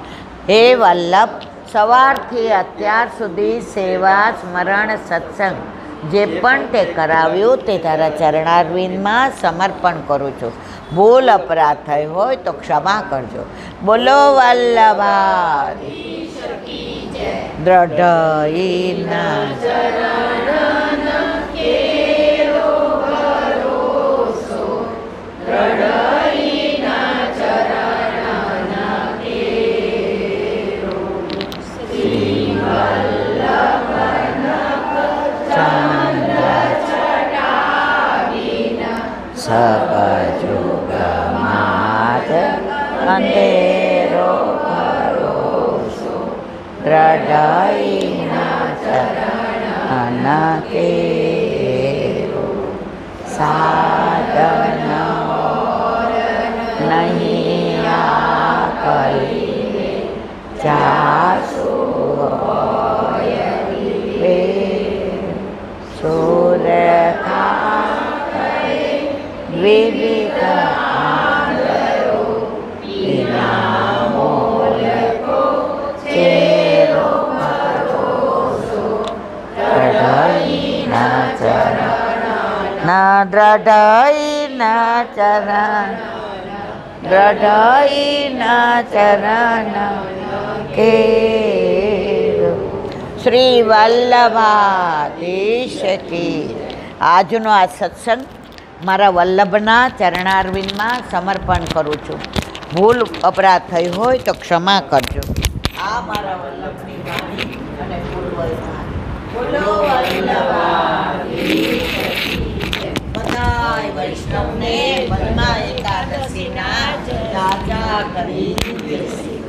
हे वल्लभ, સવારથી અત્યાર સુધી સેવા સ્મરણ સત્સંગ જે પણ તે કરાવ્યું તે તારા ચરણારવિંદમાં સમર્પણ કરું છું. ભૂલ અપરાધ થઈ હોય તો ક્ષમા કરજો. બોલો વલ્લભા દ્રઢઈના સબજુગમાત અંધેરો ભરોસો દ્રઢઈના ચરણ કેરો સાધન નહીં આકલી જાસુ સુરખા વિવિધ આદરો ઇનામોલકો ચેરો ભરોસો દ્રઢઈના ચરણ દ્રઢઈના ચરણ દ્રઢઈના ચરણ કેરો. શ્રી વલ્લભાધીશ કી. આજનો આ સત્સંગ મારા વલ્લભના ચરણારવિંદમાં સમર્પણ કરું છું. ભૂલ અપરાધ થઈ હોય તો ક્ષમા કરજો. આ મારા વલ્લભની વાણી અને પૂર્વજના. બોલો વલ્લભાધીશ કી. બધાય વૈષ્ણવને પદ્મા એકાદશીના રાજા કરી જય શ્રી